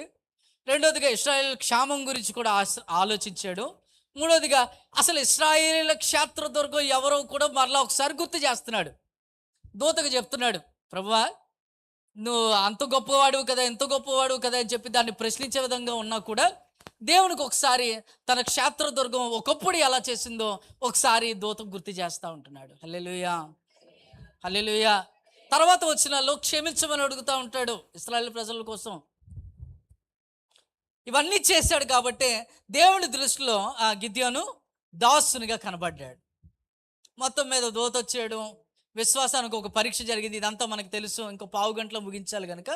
C: రెండోదిగా ఇశ్రాయేల్ క్షేమం గురించి కూడా ఆలోచించాడు. మూడోదిగా అసలు ఇశ్రాయేల్ క్షేత్రదుర్గం ఎవరో కూడా మరలా ఒకసారి గుర్తు చేస్తున్నాడు. దూతకు చెప్తున్నాడు, ప్రభువా నువ్వు అంత గొప్పవాడు కదా, ఎంత గొప్పవాడు కదా అని చెప్పి దాన్ని ప్రశ్నించే విధంగా ఉన్నా కూడా దేవునికి ఒకసారి తన క్షేత్రదుర్గం ఒకప్పుడు ఎలా చేసిందో ఒకసారి దూతకు గుర్తు చేస్తూ ఉంటున్నాడు. హల్లెలూయా, హల్లెలూయా. తర్వాత వచ్చినాల్లో క్షమించమని అడుగుతూ ఉంటాడు ఇశ్రాయేలు ప్రజల కోసం. ఇవన్నీ చేశాడు కాబట్టి దేవుని దృష్టిలో ఆ గిద్యోను దాసునిగా కనబడ్డాడు. మొత్తం మీద దూత వచ్చాడు. విశ్వాసానికి ఒక పరీక్ష జరిగింది, ఇదంతా మనకు తెలుసు. ఇంకో పావు గంటలో ముగించాలి కనుక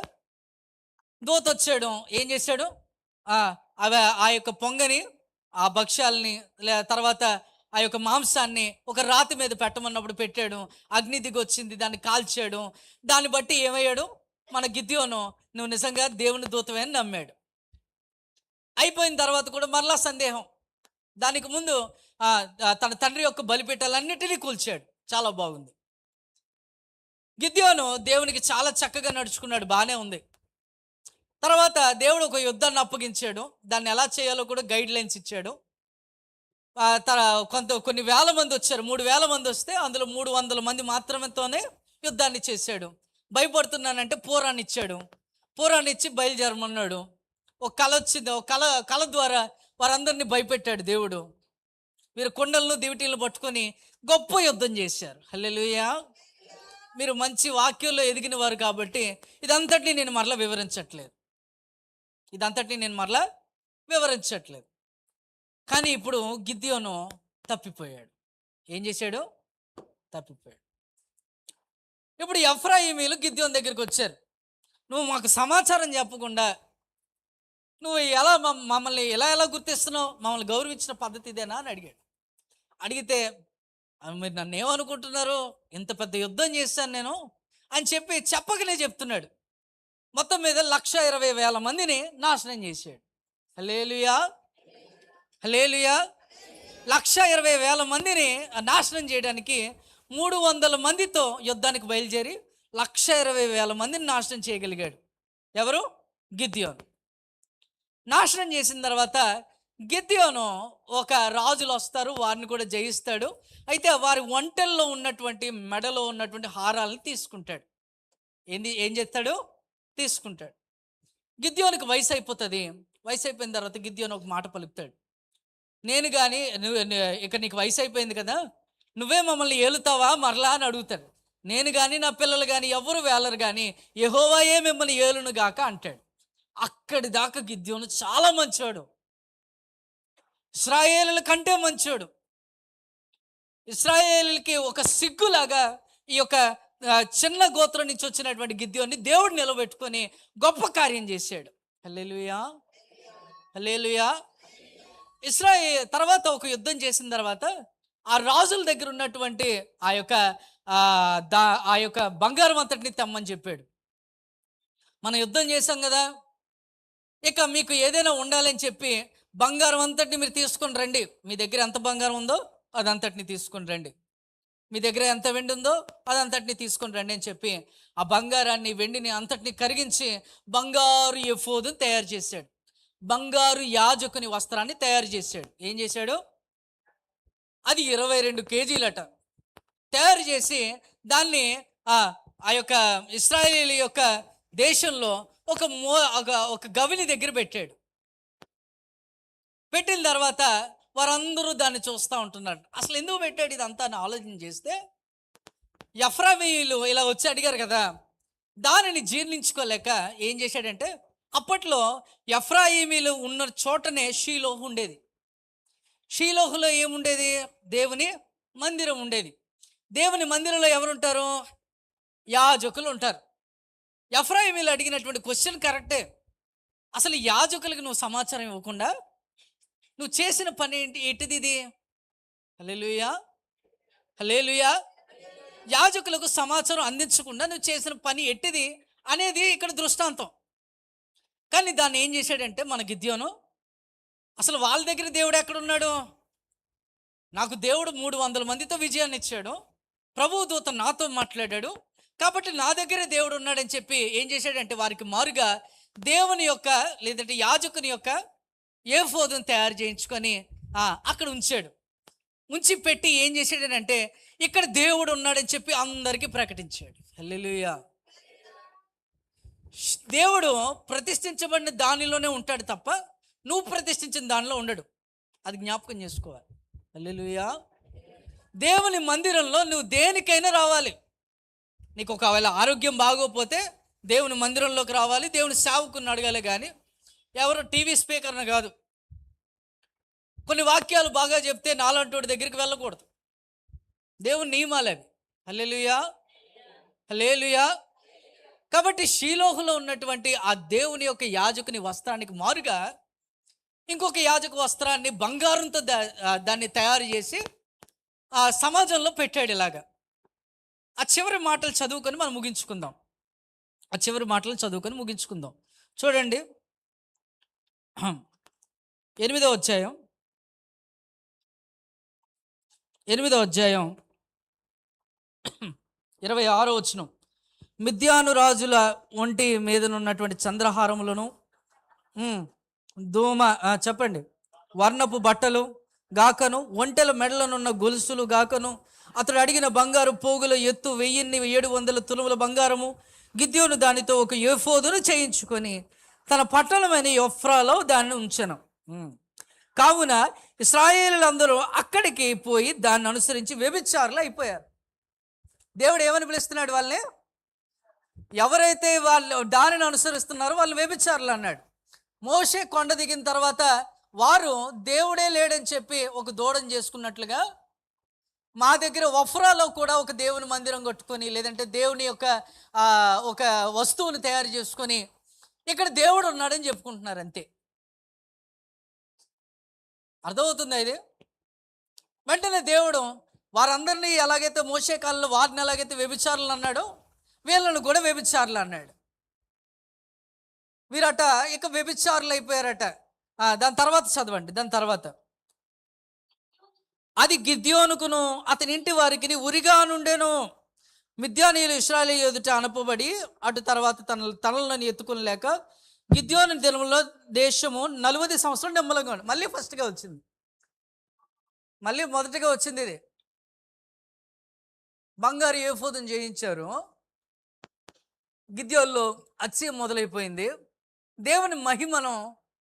C: దూత వచ్చాడు. ఏం చేశాడు, ఆ యొక్క పొంగని, ఆ భక్ష్యాలని, తర్వాత ఆ యొక్క మాంసాన్ని ఒక రాతి మీద పెట్టమన్నప్పుడు పెట్టాడు. అగ్ని దిగి వచ్చింది, దాన్ని కాల్చాడు. దాన్ని బట్టి ఏమయ్యాడు, మన గిద్యోను నువ్వు నిజంగా దేవుని దూతమే అని నమ్మాడు. అయిపోయిన తర్వాత కూడా మరలా సందేహం. దానికి ముందు తన తండ్రి యొక్క బలిపీఠాలన్నిటినీ కూల్చాడు. చాలా బాగుంది. గిద్యోను దేవునికి చాలా చక్కగా నడుచుకున్నాడు, బాగానే ఉంది. తర్వాత దేవుడు ఒక యుద్ధాన్ని అప్పగించాడు. దాన్ని ఎలా చేయాలో కూడా గైడ్ లైన్స్ ఇచ్చాడు. కొన్ని వేల మంది వచ్చారు. 3,000 మంది వస్తే అందులో 300 మంది మాత్రమేతోనే యుద్ధాన్ని చేశాడు. భయపడుతున్నానంటే పూరాన్ని ఇచ్చాడు. పూరాన్ని ఇచ్చి బయలుదేరమన్నాడు. ఒక కళ వచ్చింది. ఒక కళ ద్వారా వారందరినీ భయపెట్టాడు దేవుడు. మీరు కొండలను దివిటీలను పట్టుకొని గొప్ప యుద్ధం చేశారు. హల్లెలూయా. మీరు మంచి వాక్యంలో ఎదిగిన వారు కాబట్టి ఇదంతటినీ నేను మరలా వివరించట్లేదు. కానీ ఇప్పుడు గిద్యోను తప్పిపోయాడు. ఏం చేశాడు, తప్పిపోయాడు. ఇప్పుడు ఎఫ్రాయిమీలు గిద్యోను దగ్గరికి వచ్చారు. నువ్వు మాకు సమాచారం చెప్పకుండా నువ్వు మమ్మల్ని ఎలా గుర్తిస్తున్నావు, మమ్మల్ని గౌరవించిన పద్ధతి ఇదేనా అని అడిగాడు. అడిగితే మీరు నన్ను ఏమనుకుంటున్నారు, ఇంత పెద్ద యుద్ధం చేశాను నేను అని చెప్పకనే చెప్తున్నాడు. మొత్తం మీద 120,000 మందిని నాశనం చేశాడు. హల్లెలూయా, హల్లెలూయా. 120,000 మందిని నాశనం చేయడానికి 300 మందితో యుద్ధానికి బయలుదేరి 120,000 మందిని నాశనం చేయగలిగాడు. ఎవరు, గిద్యోను. నాశనం చేసిన తర్వాత గిద్యోను ఒక రాజులు వస్తారు, వారిని కూడా జయిస్తాడు. అయితే వారి ఒంటెల్లో ఉన్నటువంటి, మెడలో ఉన్నటువంటి హారాలను తీసుకుంటాడు. ఏం చేస్తాడు, తీసుకుంటాడు. గిద్యోనికి వయసు అయిపోతుంది. వయసు అయిపోయిన తర్వాత గిద్యోను ఒక మాట పలుకుతాడు. నేను కానీ ఇక నీకు వయసు అయిపోయింది కదా, నువ్వే మమ్మల్ని ఏలుతావా మరలా అని అడుగుతాడు. నేను కానీ నా పిల్లలు కానీ ఎవరు వేలరు కానీ యెహోవాయే మిమ్మల్ని ఏలును గాక అంటాడు. అక్కడి దాకా గిద్యోను చాలా మంచోడు, ఇశ్రాయేలుల కంటే మంచోడు. ఇశ్రాయేలుకి ఒక సిగ్గులాగా ఈ యొక్క చిన్న గోత్రం నుంచి వచ్చినటువంటి గిద్యోన్ని దేవుడు నిలబెట్టుకొని గొప్ప కార్యం చేశాడు. హల్లెలూయా, హల్లెలూయా. తర్వాత ఒక యుద్ధం చేసిన తర్వాత ఆ రాజుల దగ్గర ఉన్నటువంటి ఆ యొక్క బంగారం అంతటిని తెమ్మని చెప్పాడు. మనం యుద్ధం చేశాం కదా, ఇక మీకు ఏదైనా ఉండాలని చెప్పి బంగారం అంతటిని మీరు తీసుకొని రండి. మీ దగ్గర ఎంత బంగారం ఉందో అదంతటిని తీసుకొని రండి. మీ దగ్గర ఎంత వెండి ఉందో అదంతటిని తీసుకొని రండి అని చెప్పి ఆ బంగారాన్ని, వెండిని అంతటిని కరిగించి బంగారు ఎఫోదుని తయారు చేశాడు. బంగారు యాజకుని వస్త్రాన్ని తయారు చేశాడు. ఏం చేశాడు, అది 22 కేజీలట. తయారు చేసి దాన్ని ఆ యొక్క ఇశ్రాయేలు యొక్క దేశంలో ఒక గవిని దగ్గర పెట్టాడు. పెట్టిన తర్వాత వారందరూ దాన్ని చూస్తూ ఉంటున్నారు. అసలు ఎందుకు పెట్టాడు ఇదంతా అని ఆలోచన చేస్తే, ఎఫ్రాయిమీయులు ఇలా వచ్చి అడిగారు కదా, దానిని జీర్ణించుకోలేక ఏం చేశాడంటే, అప్పట్లో ఎఫ్రాయిమీలు ఉన్న చోటనే షీలోహు ఉండేది. షీలోహులో ఏముండేది, దేవుని మందిరం ఉండేది. దేవుని మందిరంలో ఎవరుంటారు, యాజకులు ఉంటారు. ఎఫ్రాయిమీలు అడిగినటువంటి క్వశ్చన్ కరెక్టే. అసలు యాజకులకు నువ్వు సమాచారం ఇవ్వకుండా నువ్వు చేసిన పని ఏంటిది ఇది? హల్లెలూయా, హల్లెలూయా. యాజకులకు సమాచారం అందించకుండా నువ్వు చేసిన పని ఎట్టిది అనేది ఇక్కడ దృష్టాంతం. కానీ దాన్ని ఏం చేశాడంటే మన గిద్యోను, అసలు వాళ్ళ దగ్గర దేవుడు ఎక్కడున్నాడు? నాకు దేవుడు 300 మందితో విజయాన్ని ఇచ్చాడు, ప్రభువు దూత నాతో మాట్లాడాడు, కాబట్టి నా దగ్గరే దేవుడు ఉన్నాడని చెప్పి ఏం చేశాడంటే వారికి మారుగా దేవుని యొక్క లేదంటే యాజకుని యొక్క ఏఫోదును తయారు చేయించుకొని అక్కడ ఉంచాడు. ఉంచి పెట్టి ఏం చేశాడనంటే ఇక్కడ దేవుడు ఉన్నాడని చెప్పి అందరికీ ప్రకటించాడు. హల్లెలూయా. దేవుడు ప్రతిష్ఠించబడిన దానిలోనే ఉంటాడు తప్ప నువ్వు ప్రతిష్ఠించిన దానిలో ఉండడు. అది జ్ఞాపకం చేసుకోవాలి. హల్లెలూయా. దేవుని మందిరంలో నువ్వు దేనికైనా రావాలి. నీకు ఒకవేళ ఆరోగ్యం బాగోపోతే దేవుని మందిరంలోకి రావాలి, దేవుని సేవకుని అడగాలి, కానీ ఎవరో టీవీ స్పీకర్ను కాదు. కొన్ని వాక్యాలు బాగా చెప్తే నాలంటోడి దగ్గరికి వెళ్ళకూడదు. దేవుని నియమాలు అవి. హల్లెలూయా, హల్లెలూయా. కాబట్టి షీలోహులో ఉన్నటువంటి ఆ దేవుని యొక్క యాజకుని వస్త్రానికి మారుగా ఇంకొక యాజక వస్త్రాన్ని బంగారంతో దాన్ని తయారు చేసి ఆ సమాజంలో పెట్టాడు. ఇలాగా ఆ చివరి మాటలు చదువుకొని మనం ముగించుకుందాం. చూడండి, 8వ అధ్యాయం 26వ వచనం. మిద్యాను రాజుల ఒంటి మీదనున్నటువంటి చంద్రహారములను చెప్పండి వర్ణపు బట్టలు గాకను, ఒంటెల మెడలనున్న గొలుసులు గాకను, అతడు అడిగిన బంగారు పోగుల ఎత్తు 1700 తులముల బంగారము. గిద్యోను దానితో ఒక ఏఫోదును చేయించుకొని తన పట్టణమైన యొఫ్రాలో దాన్ని ఉంచెను. కావున ఇశ్రాయేలులందరూ అక్కడికి పోయి దాన్ని అనుసరించి వ్యభిచారులు అయిపోయారు. దేవుడు ఏమని పిలుస్తున్నాడు వాళ్ళని? ఎవరైతే వాళ్ళు దానిని అనుసరిస్తున్నారో వాళ్ళు వ్యభిచారులు అన్నాడు. మోషే కొండ దిగిన తర్వాత వారు దేవుడే లేడని చెప్పి ఒక దూడం చేసుకున్నట్లుగా మా దగ్గర వఫ్రాలో కూడా ఒక దేవుని మందిరం కట్టుకొని లేదంటే దేవుని యొక్క ఒక వస్తువుని తయారు చేసుకొని ఇక్కడ దేవుడు ఉన్నాడని చెప్పుకుంటున్నారు. అంతే. అర్థమవుతుందా ఇది? వెంటనే దేవుడు వారందరినీ ఎలాగైతే మోషే కాలంలో వారిని ఎలాగైతే వ్యభిచారులు అన్నాడో వీళ్ళను కూడా వ్యభిచారులు అన్నాడు. వీరట ఇక వ్యభిచారులు అయిపోయారట. దాని తర్వాత చదవండి. దాని తర్వాత అది గిద్యోనుకును అతని ఇంటి వారికి ఉరిగా నుండెను. మిద్యానీయులు ఇశ్రాయేలు ఎదుట అనపబడి అటు తర్వాత తనలను ఎత్తుకుని లేక గిద్యోను దినములో దేశము 40 సంవత్సరం నెమ్మలంగా ఉంది. మళ్ళీ మొదటిగా వచ్చింది ఇది. బంగారు ఏఫోదును చేయించారు. గిద్యోనులో అత్యయం మొదలైపోయింది. దేవుని మహిమను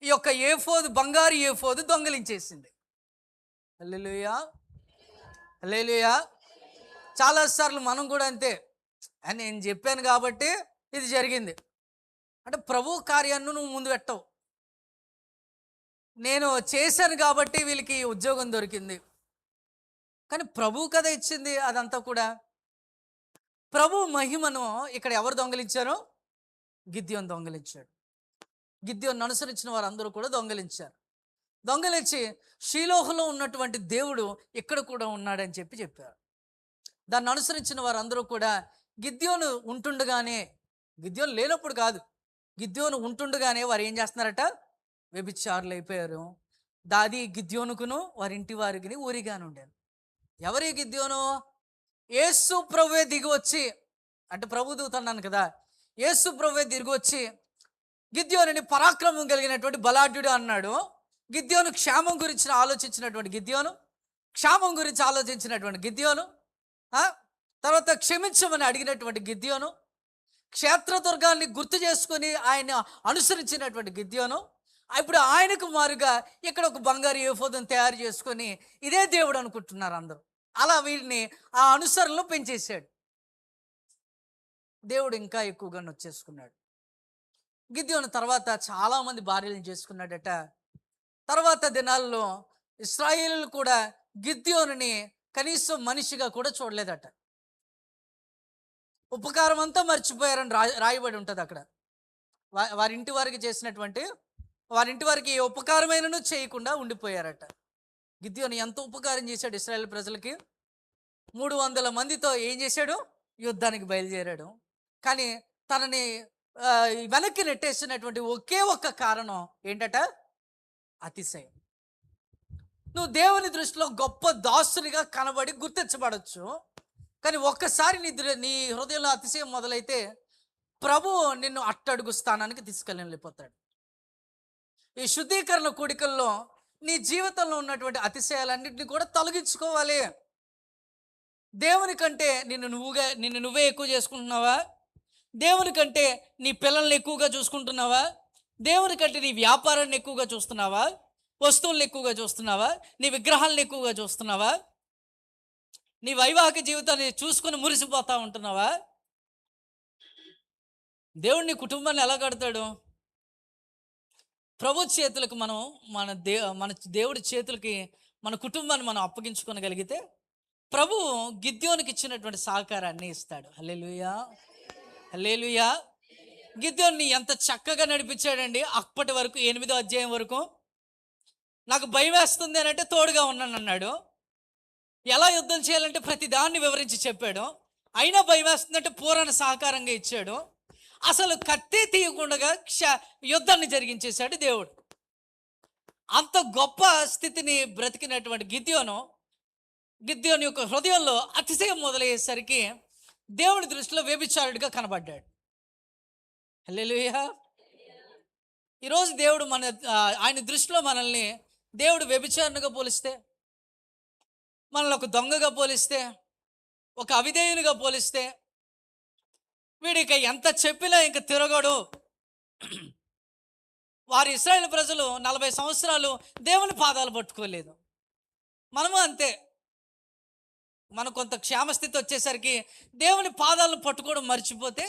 C: ఈ యొక్క ఏఫోదు, బంగారు ఏఫోదు దొంగలించేసింది. హల్లెలూయా, హల్లెలూయా. చాలాసార్లు మనం కూడా అంతే, నేను చెప్పాను కాబట్టి ఇది జరిగింది అంటే ప్రభు కార్యాన్ని నువ్వు ముందు పెట్టవు. నేను చేశాను కాబట్టి వీళ్ళకి ఉద్యోగం దొరికింది, కానీ ప్రభు కదా ఇచ్చింది అదంతా కూడా. ప్రభు మహిమను ఇక్కడ ఎవరు దొంగలించారు? గిద్యోను దొంగలించాడు. గిద్యోను అనుసరించిన వారందరూ కూడా దొంగలించి షీలోహులో ఉన్నటువంటి దేవుడు ఇక్కడ కూడా ఉన్నాడని చెప్పారు. దాన్ని అనుసరించిన వారందరూ కూడా గిద్యోను ఉంటుండగానే, గిద్యోను లేనప్పుడు కాదు, గిద్యోను ఉంటుండగానే వారు ఏం చేస్తున్నారట? వ్యభిచారులు అయిపోయారు. దాది గిద్యోనుకును వారింటి వారికి ఊరిగానే ఉండాను. ఎవరి గిద్యోను? యేసు ప్రభువే దిగి వచ్చి, అంటే ప్రభు దూత అన్నాను కదా, యేసు ప్రభువే దిగి వచ్చి గిద్యోనుని పరాక్రమం కలిగినటువంటి బలాఢ్యుడు అన్నాడు. గిద్యోను క్షేమం గురించి ఆలోచించినటువంటి గిద్యోను, తర్వాత క్షమించమని అడిగినటువంటి గిద్యోను, క్షేత్రదుర్గాన్ని గుర్తు చేసుకుని ఆయన అనుసరించినటువంటి గిద్యోను, ఇప్పుడు ఆయనకు మారుగా ఇక్కడ ఒక బంగారు ఏఫోదును తయారు చేసుకొని ఇదే దేవుడు అనుకుంటున్నారు అందరూ. అలా వీరిని ఆ అనుసరణలో పెంచేశాడు. దేవుడు ఇంకా ఎక్కువగా నొచ్చేసుకున్నాడు. గిద్యోను తర్వాత చాలామంది భార్యలను చేసుకున్నాడట. తర్వాత దినాల్లో ఇశ్రాయేలులు కూడా గిద్యోనుని కనీసం మనిషిగా కూడా చూడలేదట. ఉపకారం అంతా మర్చిపోయారని రాయబడి ఉంటుంది అక్కడ. వారింటి వారికి ఏ ఉపకారమైనను చేయకుండా ఉండిపోయారట. గిద్యోను ఎంత ఉపకారం చేశాడు ఇశ్రాయేలు ప్రజలకి. 300 మందితో ఏం చేశాడు? యుద్ధానికి బయలుదేరాడు. కానీ తనని వెనక్కి నెట్టేసినటువంటి ఒకే ఒక్క కారణం ఏంటట? అతిశయం. నువ్వు దేవుని దృష్టిలో గొప్ప దాసునిగా కనబడి గుర్తించబడచ్చు. కానీ ఒక్కసారి నీ హృదయంలో అతిశయం మొదలైతే ప్రభువు నిన్ను అట్టడుగు స్థానానికి తీసుకెళ్ళిపోతాడు. ఈ శుద్ధీకరణ కూడికల్లో నీ జీవితంలో ఉన్నటువంటి అతిశయాలన్నింటినీ కూడా తొలగించుకోవాలి. దేవుని కంటే నిన్ను నువ్వే ఎక్కువ చేసుకుంటున్నావా? దేవుని కంటే నీ పిల్లల్ని ఎక్కువగా చూసుకుంటున్నావా? దేవుని కంటే నీ వ్యాపారాన్ని ఎక్కువగా చూస్తున్నావా? వస్తువులను ఎక్కువగా చూస్తున్నావా? నీ విగ్రహాలను ఎక్కువగా చూస్తున్నావా? నీ వైవాహిక జీవితాన్ని చూసుకుని మురిసిపోతా ఉంటున్నావా? దేవుడు నీ కుటుంబాన్ని ఎలా కడతాడు? ప్రభు చేతులకు మన దేవుడి చేతులకి మన కుటుంబాన్ని మనం అప్పగించుకోగలిగితే ప్రభు గిద్యోనికి ఇచ్చినటువంటి సహకారాన్ని ఇస్తాడు. హల్లెలూయా, హల్లెలూయా. గిద్యోన్ని ఎంత చక్కగా నడిపించాడండి. అప్పటి వరకు 8వ అధ్యాయం వరకు నాకు భయం వేస్తుంది అని అంటే తోడుగా ఉన్నాను అన్నాడు. ఎలా యుద్ధం చేయాలంటే ప్రతి దాన్ని వివరించి చెప్పాడు. అయినా భయం వేస్తుందంటే పూర్ణ సహకారంగా ఇచ్చాడు. అసలు కత్తి తీయకుండా యుద్ధాన్ని జరిగించేశాడు దేవుడు. అంత గొప్ప స్థితిని బ్రతికినటువంటి గిద్యోని యొక్క హృదయంలో అతిశయం మొదలయ్యేసరికి దేవుని దృష్టిలో వ్యభిచారుడిగా కనబడ్డాడు. హల్లెలూయా. ఈరోజు దేవుడు ఆయన దృష్టిలో మనల్ని దేవుడు వ్యభిచారునిగా పోలిస్తే, మనల్ని ఒక దొంగగా పోలిస్తే, ఒక అవిధేయునిగా పోలిస్తే, వీడిక ఎంత చెప్పినా ఇంక తిరగడు. వారి ఇశ్రాయేలు ప్రజలు 40 సంవత్సరాలు దేవుని పాదాలు పట్టుకోలేదు. మనము అంతే. మనం కొంత క్షేమస్థితి వచ్చేసరికి దేవుని పాదాలను పట్టుకోవడం మర్చిపోతే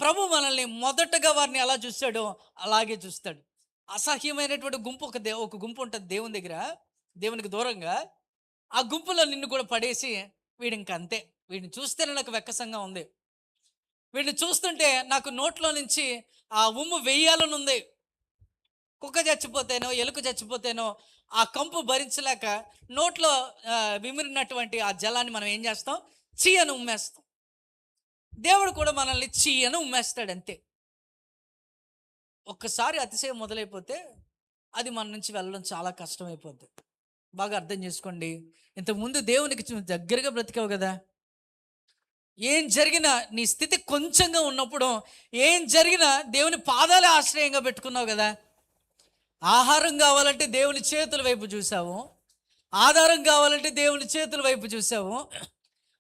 C: ప్రభు మనల్ని మొదటగా వారిని ఎలా చూస్తాడో అలాగే చూస్తాడు. అసహ్యమైనటువంటి గుంపు ఒక గుంపు ఉంటుంది దేవుని దగ్గర, దేవునికి దూరంగా. ఆ గుంపులో నిన్ను కూడా పడేసి వీడి ఇంక అంతే, వీడిని చూస్తేనే నాకు వెక్కసంగా ఉంది, వీడిని చూస్తుంటే నాకు నోట్లో నుంచి ఆ ఉమ్ము వెయ్యాలని ఉంది, కుక్క చచ్చిపోతేనో ఎలుక చచ్చిపోతేనో ఆ కంపు భరించలేక నోట్లో విమిరినటువంటి ఆ జలాన్ని మనం ఏం చేస్తాం? చీ అని ఉమ్మేస్తాం. దేవుడు కూడా మనల్ని చీ అని ఉమ్మేస్తాడు అంతే. ఒక్కసారి అతిశయం మొదలైపోతే అది మన నుంచి వెళ్ళడం చాలా కష్టమైపోద్ది. బాగా అర్థం చేసుకోండి. ఇంతకుముందు దేవునికి దగ్గరగా బ్రతికావు కదా, ఏం జరిగినా నీ స్థితి కొంచెంగా ఉన్నప్పుడు ఏం జరిగినా దేవుని పాదాలే ఆశ్రయంగా పెట్టుకున్నావు కదా. ఆహారం కావాలంటే దేవుని చేతుల వైపు చూసావు, ఆధారం కావాలంటే దేవుని చేతుల వైపు చూసావు,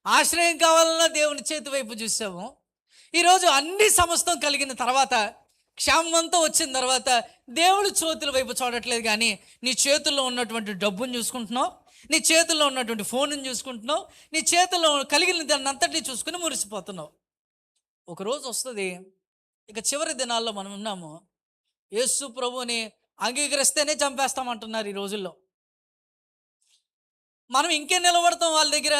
C: ఆశ్రయం కావాలన్నా దేవుని చేతి వైపు చూసావు. ఈరోజు అన్ని సమస్తం కలిగిన తర్వాత, క్షేమంతో వచ్చిన తర్వాత దేవుని చేతుల వైపు చూడట్లేదు, కానీ నీ చేతుల్లో ఉన్నటువంటి డబ్బును చూసుకుంటున్నావు, నీ చేతుల్లో ఉన్నటువంటి ఫోన్ని చూసుకుంటున్నావు, నీ చేతుల్లో కలిగిన దాన్ని అంతటినీ చూసుకుని మురిసిపోతున్నావు. ఒకరోజు వస్తుంది, ఇక చివరి దినాల్లో మనం ఉన్నాము, యేసు ప్రభుని అంగీకరిస్తేనే చంపేస్తామంటున్నారు ఈ రోజుల్లో. మనం ఇంకే నిలబడతాం వాళ్ళ దగ్గర,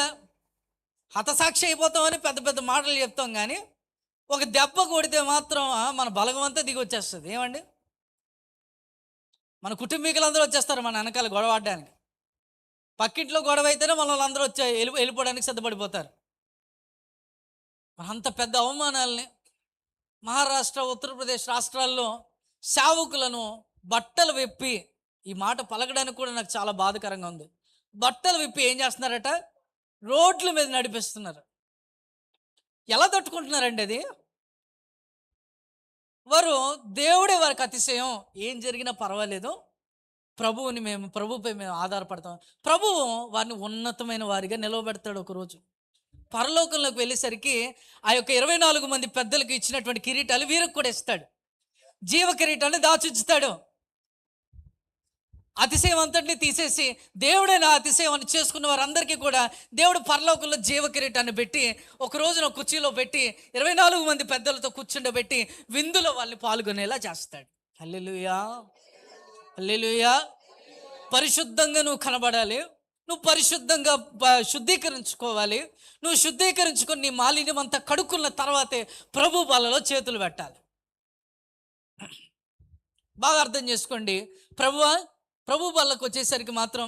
C: హతసాక్షి అయిపోతామని పెద్ద పెద్ద మాటలు చెప్తాం, కానీ ఒక దెబ్బ కొడితే మాత్రం మన బలగం అంతా దిగి వచ్చేస్తుంది. ఏమండి, మన కుటుంబీకులందరూ వచ్చేస్తారు మన వెనకాల గొడవడానికి. పక్కింట్లో గొడవ అయితేనే మన వాళ్ళందరూ వెళ్ళిపోవడానికి సిద్ధపడిపోతారు. అంత పెద్ద అవమానాలని మహారాష్ట్ర, ఉత్తరప్రదేశ్ రాష్ట్రాల్లో సేవకులను బట్టలు విప్పి, ఈ మాట పలకడానికి కూడా నాకు చాలా బాధకరంగా ఉంది, బట్టలు విప్పి ఏం చేస్తున్నారట? రోడ్ల మీద నడిపిస్తున్నారు. ఎలా తట్టుకుంటున్నారండి అది? వారు దేవుడే వారికి అతిశయం, ఏం జరిగినా పర్వాలేదు, ప్రభుపై మేము ఆధారపడతాం. ప్రభువు వారిని ఉన్నతమైన వారిగా నిలవబెడతాడు. ఒకరోజు పరలోకంలోకి వెళ్ళేసరికి ఆ యొక్క 24 మంది పెద్దలకు ఇచ్చినటువంటి కిరీటాలు వీరికి కూడా ఇస్తాడు. జీవ కిరీటాన్ని దాచుతాడు. అతిశయం అంతటిని తీసేసి దేవుడే నా అతిశయం అని చేసుకున్న వారందరికీ కూడా దేవుడు పరలోకంలో జీవ కిరీటాన్ని పెట్టి ఒక రోజున కుర్చీలో పెట్టి 24 మంది పెద్దలతో కూర్చుండబెట్టి విందులో వాళ్ళని పాల్గొనేలా చేస్తాడు. హల్లెలూయా, హల్లెలూయా. పరిశుద్ధంగా నువ్వు కనబడాలి, నువ్వు పరిశుద్ధంగా శుద్ధీకరించుకోవాలి. నువ్వు శుద్ధీకరించుకొని నీ మాలిన్యం అంతా కడుక్కున్న తర్వాతే ప్రభు బలలో చేతులు పెట్టాలి. బాగా అర్థం చేసుకోండి. ప్రభు బల్లకు వచ్చేసరికి మాత్రం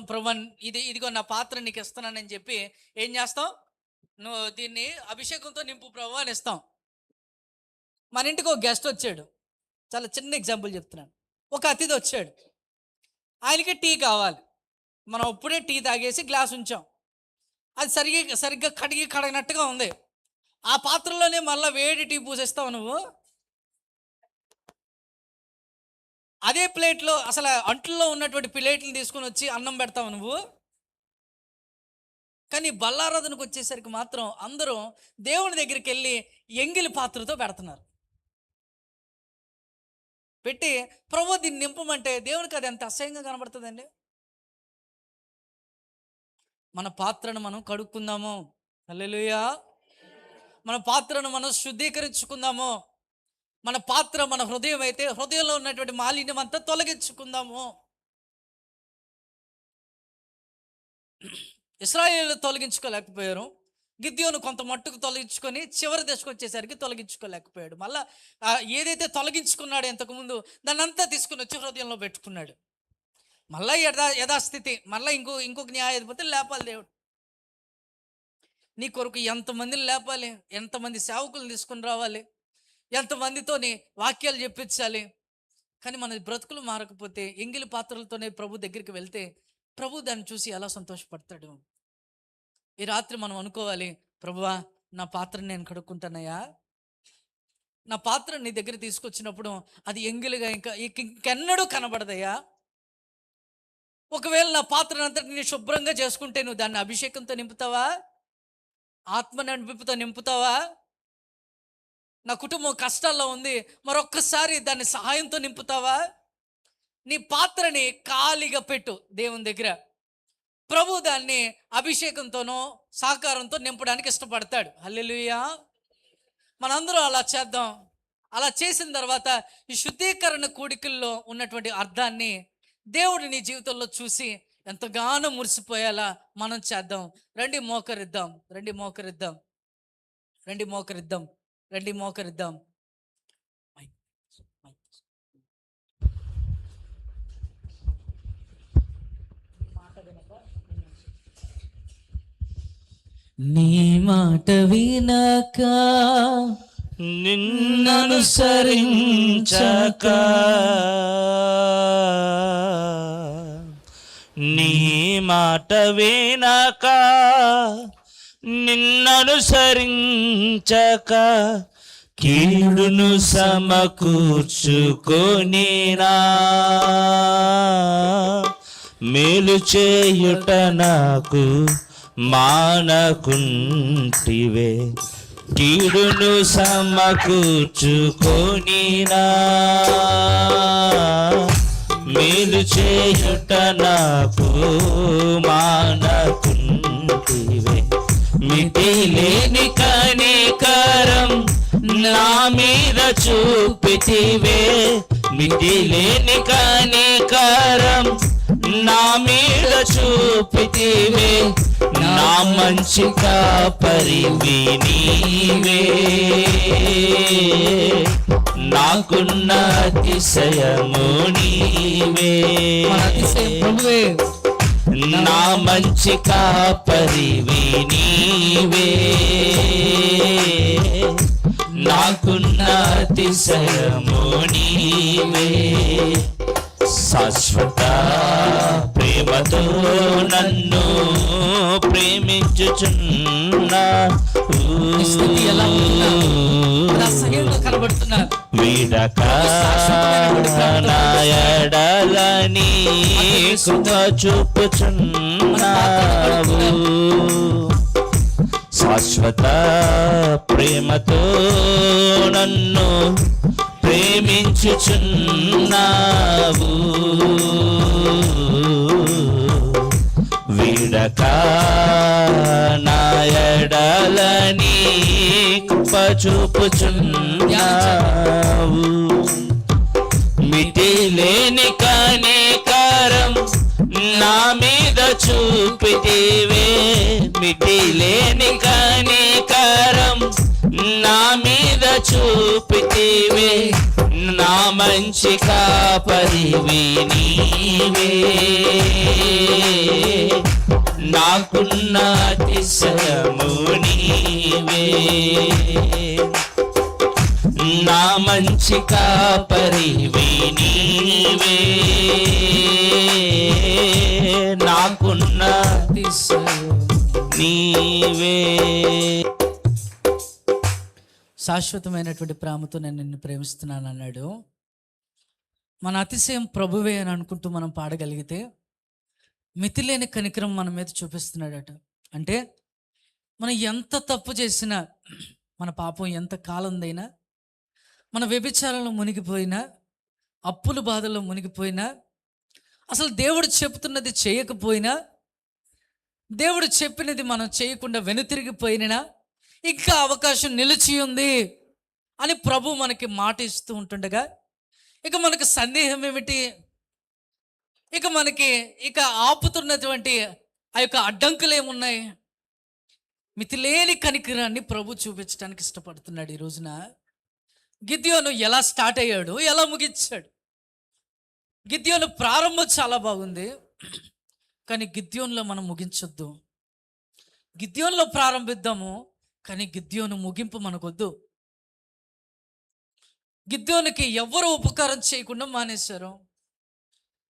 C: ఇదిగో నా పాత్ర నీకు ఇస్తున్నానని చెప్పి ఏం చేస్తాం? నువ్వు దీన్ని అభిషేకంతో నింపు ప్రభు అని ఇస్తాం. మన ఇంటికి ఒక గెస్ట్ వచ్చాడు, చాలా చిన్న ఎగ్జాంపుల్ చెప్తున్నాను. ఒక అతిథి వచ్చాడు, ఆయనకి టీ కావాలి. మనం అప్పుడే టీ తాగేసి గ్లాస్ ఉంచాం, అది సరిగ్గా కడగనట్టుగా ఉంది. ఆ పాత్రలోనే మళ్ళీ వేడి టీ పూసేస్తావు నువ్వు. అదే ప్లేట్లో అసలు అంట్లో ఉన్నటువంటి ప్లేట్లను తీసుకొని వచ్చి అన్నం పెడతావు నువ్వు. కానీ బల్లారాధనకు వచ్చేసరికి మాత్రం అందరూ దేవుని దగ్గరికి వెళ్ళి ఎంగిలి పాత్రతో పెడుతున్నారు. పెట్టి ప్రభు దీన్ని నింపమంటే దేవునికి అది ఎంత అసహ్యంగా కనబడుతుందండి. మన పాత్రను మనం కడుక్కుందాము. హల్లెలూయా. మన పాత్రను మనం శుద్ధీకరించుకుందాము. మన పాత్ర మన హృదయం అయితే హృదయంలో ఉన్నటువంటి మాలిన్యం అంతా తొలగించుకుందాము. ఇశ్రాయేలు తొలగించుకోలేకపోయారు. గిద్యోను కొంత మట్టుకు తొలగించుకొని చివరి దశకు వచ్చేసరికి తొలగించుకోలేకపోయాడు. మళ్ళా ఏదైతే తొలగించుకున్నాడో ఇంతకుముందు దాన్ని అంతా తీసుకుని వచ్చి హృదయంలో పెట్టుకున్నాడు. మళ్ళీ యథాస్థితి, మళ్ళీ ఇంకొక న్యాయాధిపతిని లేపాలి దేవుడు. నీ కొరకు ఎంతమందిని లేపాలి, ఎంతమంది సేవకులను తీసుకుని రావాలి, ఎంతమందితో నీ వాక్యాలు చెప్పించాలి. కానీ మన బ్రతుకులు మారకపోతే ఎంగిలి పాత్రలతోనే ప్రభు దగ్గరికి వెళ్తే ప్రభు దాన్ని చూసి ఎలా సంతోషపడతాడు. ఈ రాత్రి మనం అనుకోవాలి, ప్రభువా నా పాత్రని నేను కడుక్కుంటానయ్యా. నా పాత్ర నీ దగ్గర తీసుకొచ్చినప్పుడు అది ఎంగిలిగా ఇంకెన్నడూ కనబడదయ్యా. ఒకవేళ నా పాత్రను అంతటిని శుభ్రంగా చేసుకుంటే నువ్వు దాన్ని అభిషేకంతో నింపుతావా, ఆత్మ నడిపితో నింపుతావా? నా కుటుంబం కష్టాల్లో ఉంది, మరొక్కసారి దాన్ని సహాయంతో నింపుతావా? నీ పాత్రని ఖాళీగా పెట్టు దేవుని దగ్గర. ప్రభు దాన్ని అభిషేకంతోనో సహకారంతో నింపడానికి ఇష్టపడతాడు. హల్లెలూయా. మనందరం అలా చేద్దాం. అలా చేసిన తర్వాత ఈ శుద్ధీకరణ కూడికల్లో ఉన్నటువంటి అర్థాన్ని దేవుడు నీ జీవితంలో చూసి ఎంతగానో మురిసిపోయేలా మనం చేద్దాం. రండి మోకరిద్దాం, రండి మోకరిద్దాం, రండి మోకరిద్దాం, రండి మోకరిద్దాం.
B: నీ మాట వినక
D: నిన్ననుసరించక నీ మాట వినక నిన్ననుసరించక కీడును సమకూర్చుకొనినా మేలు చేయుట నాకు మానకుంటివే కీడును సమకూర్చుకొనినా మేలు చేయుట నాకు మానకుంటివే మితి లేని కనికరం నా మీద చూపితివే మితి లేని కనికరం నా మీద చూపితివే నా మంచి కాపరివి నీవే నాకున్న అతిశయము నీవే నా మంచి కాపరివి నీవే నాకున్న అతిశయము నీవే శాశ్వత ప్రేమతో నన్ను ప్రేమించుచున్నా వీడక నా ఎడలని కృప చూపుచున్నావు శాశ్వత ప్రేమతో నన్ను ప్రేమించుచున్నావు వీడక నా ఎడలని కృప చూపుచున్నావు మితి లేని కనికరం నా మీద చూపితివే మితి లేని కనికరం నా మీద చూపితివే నా మంచి కాపరివి నీవే, నాకున్న అతిశయము నీవే. నా మంచి కాపరివి నీవే, నాకున్న అతిశయము నీవే.
C: శాశ్వతమైనటువంటి ప్రేమతో నేను నిన్ను ప్రేమిస్తున్నాను అన్నాడు. మన అతిశయం ప్రభువే అని అనుకుంటూ మనం పాడగలిగితే మితిలేని కనికరం మన మీద చూపిస్తున్నాడట. అంటే మనం ఎంత తప్పు చేసినా, మన పాపం ఎంత కాలందైనా, మన వ్యభిచారంలో మునిగిపోయినా, అప్పుల బాధల్లో మునిగిపోయినా, అసలు దేవుడు చెప్తున్నది చేయకపోయినా, దేవుడు చెప్పినది మనం చేయకుండా వెనుతిరిగిపోయినా ఇంకా అవకాశం నిలిచి ఉంది అని ప్రభు మనకి మాట ఇస్తూ ఉంటుండగా ఇక మనకు సందేహం ఏమిటి? ఇక ఆపుతున్నటువంటి ఆ యొక్క అడ్డంకులు ఏమున్నాయి? మితిలేని కనికరాన్ని ప్రభు చూపించడానికి ఇష్టపడుతున్నాడు. ఈ రోజున గిద్యోను ఎలా స్టార్ట్ అయ్యాడు, ఎలా ముగించాడు? గిద్యోను ప్రారంభం చాలా బాగుంది, కానీ గిద్యోనులో మనం ముగించొద్దు. గిద్యోనులో ప్రారంభిద్దాము, కానీ గిద్యోను ముగింపు మనకొద్దు. గిద్యోనుకి ఎవరు ఉపకారం చేయకుండా మానేశారు.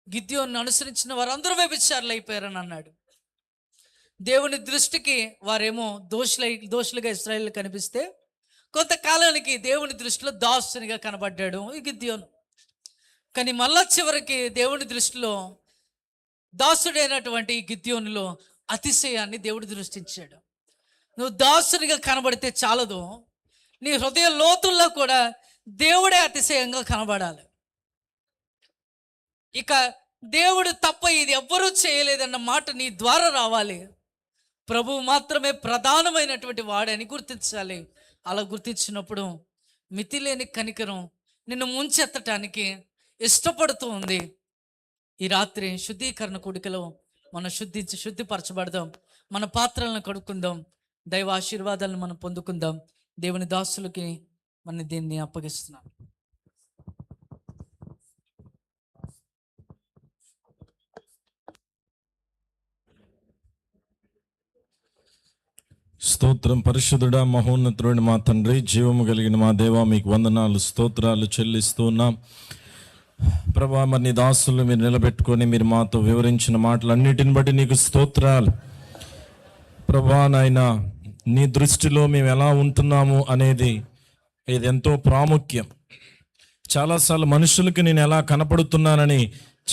C: గిద్యోను అనుసరించిన వారందరూ వ్యభిచారులు అయిపోయారని అన్నాడు. దేవుని దృష్టికి వారేమో దోషులుగా ఇశ్రాయేలు కనిపిస్తే కొంతకాలానికి దేవుని దృష్టిలో దాసునిగా కనబడ్డాడు ఈ గిద్యోను. కానీ మళ్ళా చివరికి దేవుని దృష్టిలో దాసుడైనటువంటి ఈ గిద్యోనులో అతిశయాన్ని దేవుడు దృష్టించాడు. నువ్వు దాసునిగా కనబడితే చాలదు, నీ హృదయ లోతుల్లో కూడా దేవుడే అతిశయంగా కనబడాలి. ఇక దేవుడు తప్ప ఇది ఎవ్వరూ చేయలేదన్న మాట నీ ద్వారా రావాలి. ప్రభువు మాత్రమే ప్రధానమైనటువంటి వాడని గుర్తించాలి. అలా గుర్తించినప్పుడు మితిలేని కనికరం నిన్ను ముంచెత్తటానికి ఇష్టపడుతూ ఉంది. ఈ రాత్రి శుద్ధీకరణ కూడికలో మనం శుద్ధిపరచబడదాం, మన పాత్రలను కడుక్కుందాం, దైవ ఆశీర్వాదాలను మనం పొందుకుందాం. దేవుని దాసులకి మన దీన్ని అప్పగిస్తున్నాం.
A: స్తోత్రం. పరిశుద్ధుడా, మహోన్నతుడైన మా తండ్రి, జీవము కలిగిన మా దేవా, మీకు వందనాలు, స్తోత్రాలు చెల్లిస్తూ ఉన్నాం ప్రభా. మరి నీ దాసులు మీరు నిలబెట్టుకొని మీరు మాతో వివరించిన మాటలన్నిటిని బట్టి నీకు స్తోత్రాలు ప్రభా. నాయన, నీ దృష్టిలో మేము ఎలా ఉంటున్నాము అనేది ఇది ఎంతో ప్రాముఖ్యం. చాలాసార్లు మనుషులకి నేను ఎలా కనపడుతున్నానని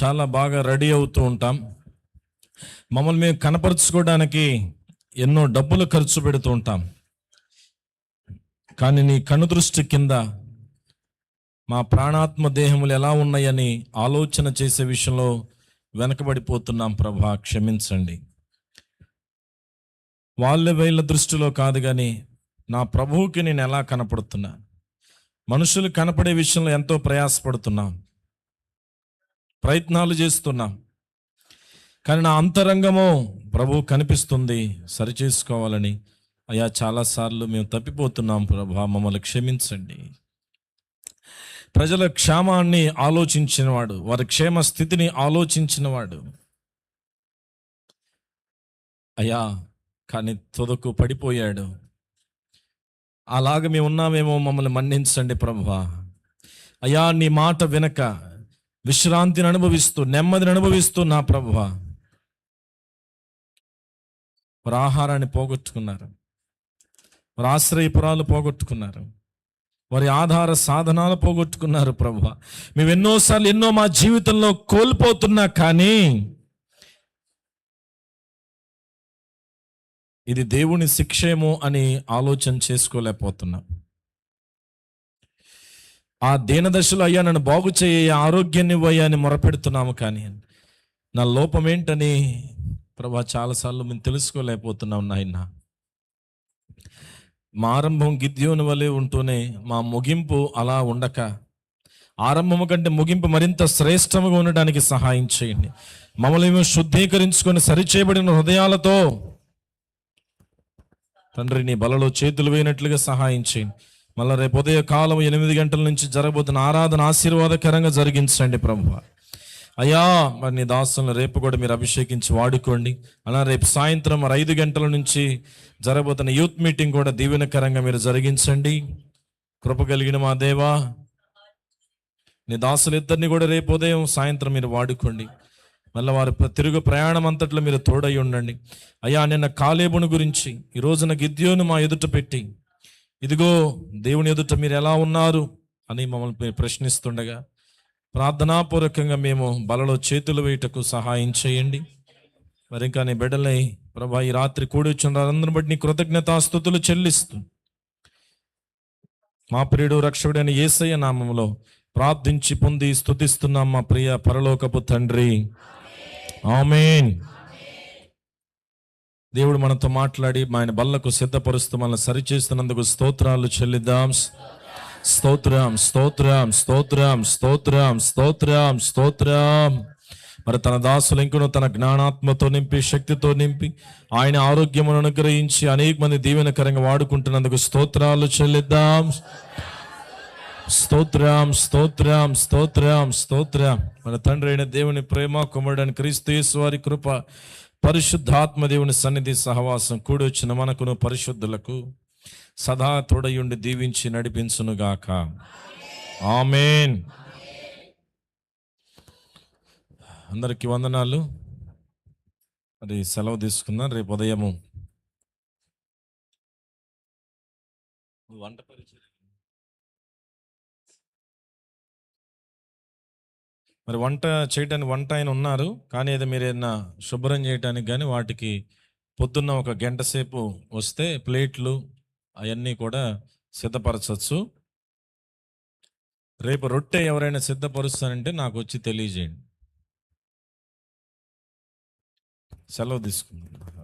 A: చాలా బాగా రెడీ అవుతూ ఉంటాం. మమ్మల్ని మేము కనపరుచుకోవడానికి ఎన్నో డబ్బులు ఖర్చు పెడుతూ ఉంటాం. కానీ నీ కనుదృష్టి కింద మా ప్రాణాత్మ దేహములు ఎలా ఉన్నాయని ఆలోచన చేసే విషయంలో వెనకబడిపోతున్నాం ప్రభా. క్షమించండి. వీళ్ళ దృష్టిలో కాదు, కానీ నా ప్రభువుకి నేను ఎలా కనపడుతున్నా? మనుషులు కనపడే విషయంలో ఎంతో ప్రయాసపడుతున్నాం, ప్రయత్నాలు చేస్తున్నాం, కానీ నా అంతరంగమో ప్రభు కనిపిస్తుంది. సరిచేసుకోవాలని అయ్యా చాలాసార్లు మేము తప్పిపోతున్నాం ప్రభా. మమ్మల్ని క్షమించండి. ప్రజల క్షేమాన్ని ఆలోచించినవాడు, వారి క్షేమ స్థితిని ఆలోచించినవాడు అయ్యా, కానీ తుదకు పడిపోయాడు. అలాగ మేము ఉన్నామేమో, మమ్మల్ని మన్నించండి ప్రభువా. అయ్యా, నీ మాట వినక విశ్రాంతిని అనుభవిస్తూ, నెమ్మదిని అనుభవిస్తూ నా ప్రభువా, వారి ఆహారాన్ని పోగొట్టుకున్నారు, వారి ఆశ్రయపురాలు పోగొట్టుకున్నారు, వారి ఆధార సాధనాలు పోగొట్టుకున్నారు ప్రభువా. మేము ఎన్నోసార్లు ఎన్నో మా జీవితంలో కోల్పోతున్నా, కానీ ఇది దేవుని శిక్షేమో అని ఆలోచన చేసుకోలేకపోతున్నాం. ఆ దీనదశలో అయ్యా నన్ను బాగు చేయ, ఆరోగ్యాన్ని ఇవ్వయ్యా అని మొరపెడుతున్నాము, కానీ నా లోపం ఏంటని ప్రభా చాలాసార్లు మేము తెలుసుకోలేకపోతున్నాం నాయన. మా ఆరంభం గిద్యోను వలె ఉంటూనే మా ముగింపు అలా ఉండక, ఆరంభము కంటే ముగింపు మరింత శ్రేష్టముగా ఉండడానికి సహాయం చేయండి. మమ్మల్ని మేము శుద్ధీకరించుకొని సరిచేయబడిన హృదయాలతో తండ్రి నీ బలలో చేతులు వేయనట్లుగా సహాయం చేయండి. మళ్ళీ రేపు ఉదయ కాలం 8 గంటల నుంచి జరగబోతున్న ఆరాధన ఆశీర్వాదకరంగా జరిగించండి ప్రభువా. అయ్యా మరి నీ దాసులను రేపు కూడా మీరు అభిషేకించి వాడుకోండి. అలా రేపు సాయంత్రం మరి 5 గంటల నుంచి జరగబోతున్న యూత్ మీటింగ్ కూడా దీవెనకరంగా మీరు జరిగించండి. కృప కలిగిన మా దేవా, నీ దాసులిద్దరిని కూడా రేపు ఉదయం సాయంత్రం మీరు వాడుకోండి. మళ్ళీ వారి తిరుగు ప్రయాణం అంతట్లో మీరు తోడై ఉండండి. అయ్యా నిన్న కాలేబును గురించి ఈ రోజున గిద్యోను మా ఎదుట పెట్టి, ఇదిగో దేవుని ఎదుట మీరు ఎలా ఉన్నారు అని మమ్మల్ని ప్రశ్నిస్తుండగా ప్రార్థనాపూర్వకంగా మేము బలలో చేతులు వేయటకు సహాయం చేయండి. మరి ఇంకా నీ బిడ్డలై ప్రభా ఈ రాత్రి కూడి వచ్చిన అందరిని బట్టి నీ కృతజ్ఞతాస్తుతులు చెల్లిస్తూ మా ప్రియుడు రక్షకుడైన యేసయ్య నామములో ప్రార్థించి పొంది స్తుతిస్తున్నాం మా ప్రియ పరలోకపు తండ్రి, ఆమేన్. దేవుడు మనతో మాట్లాడి ఆయన బల్లకు సిద్ధపరుస్తూ మనల్ని సరిచేస్తున్నందుకు స్తోత్రాలు చెల్లిద్దాం. స్తోత్రం స్తోత్రం స్తోత్రం స్తోత్రం స్తోత్రం స్తోత్రం. మరి తన దాసులు ఇంకను తన జ్ఞానాత్మతో నింపి శక్తితో నింపి ఆయన ఆరోగ్యమును అనుగ్రహించి అనేక మంది దీవెనకరంగా వాడుకుంటున్నందుకు స్తోత్రాలు చెల్లిద్దాం. స్తోత్రం స్తోత్రం స్తోత్రం స్తోత్రం. మన తండ్రి అయిన దేవుని ప్రేమ, కుమారుడైన క్రీస్తు యేసు వారి కృప, పరిశుద్ధాత్మ దేవుని సన్నిధి సహవాసం కూడి వచ్చిన మనకును పరిశుద్ధులకు సదా తోడయుండి దీవించి నడిపించునుగాక. ఆమేన్. అందరికీ వందనాలు. మరి సెలవు తీసుకుందాం. రేపు ఉదయము వంట పరిచయం మరి వంట చేయడానికి వంట ఆయన ఉన్నారు, కానీ ఏదో మీరు ఏదైనా శుభ్రం చేయడానికి కానీ వాటికి పొద్దున్న ఒక గంట సేపు వస్తే ప్లేట్లు అవన్నీ కూడా సిద్ధపరచచ్చు. రేపు రొట్టె ఎవరైనా సిద్ధపరుస్తానంటే నాకు వచ్చి తెలియజేయండి. సెలవు తీసుకుందాం.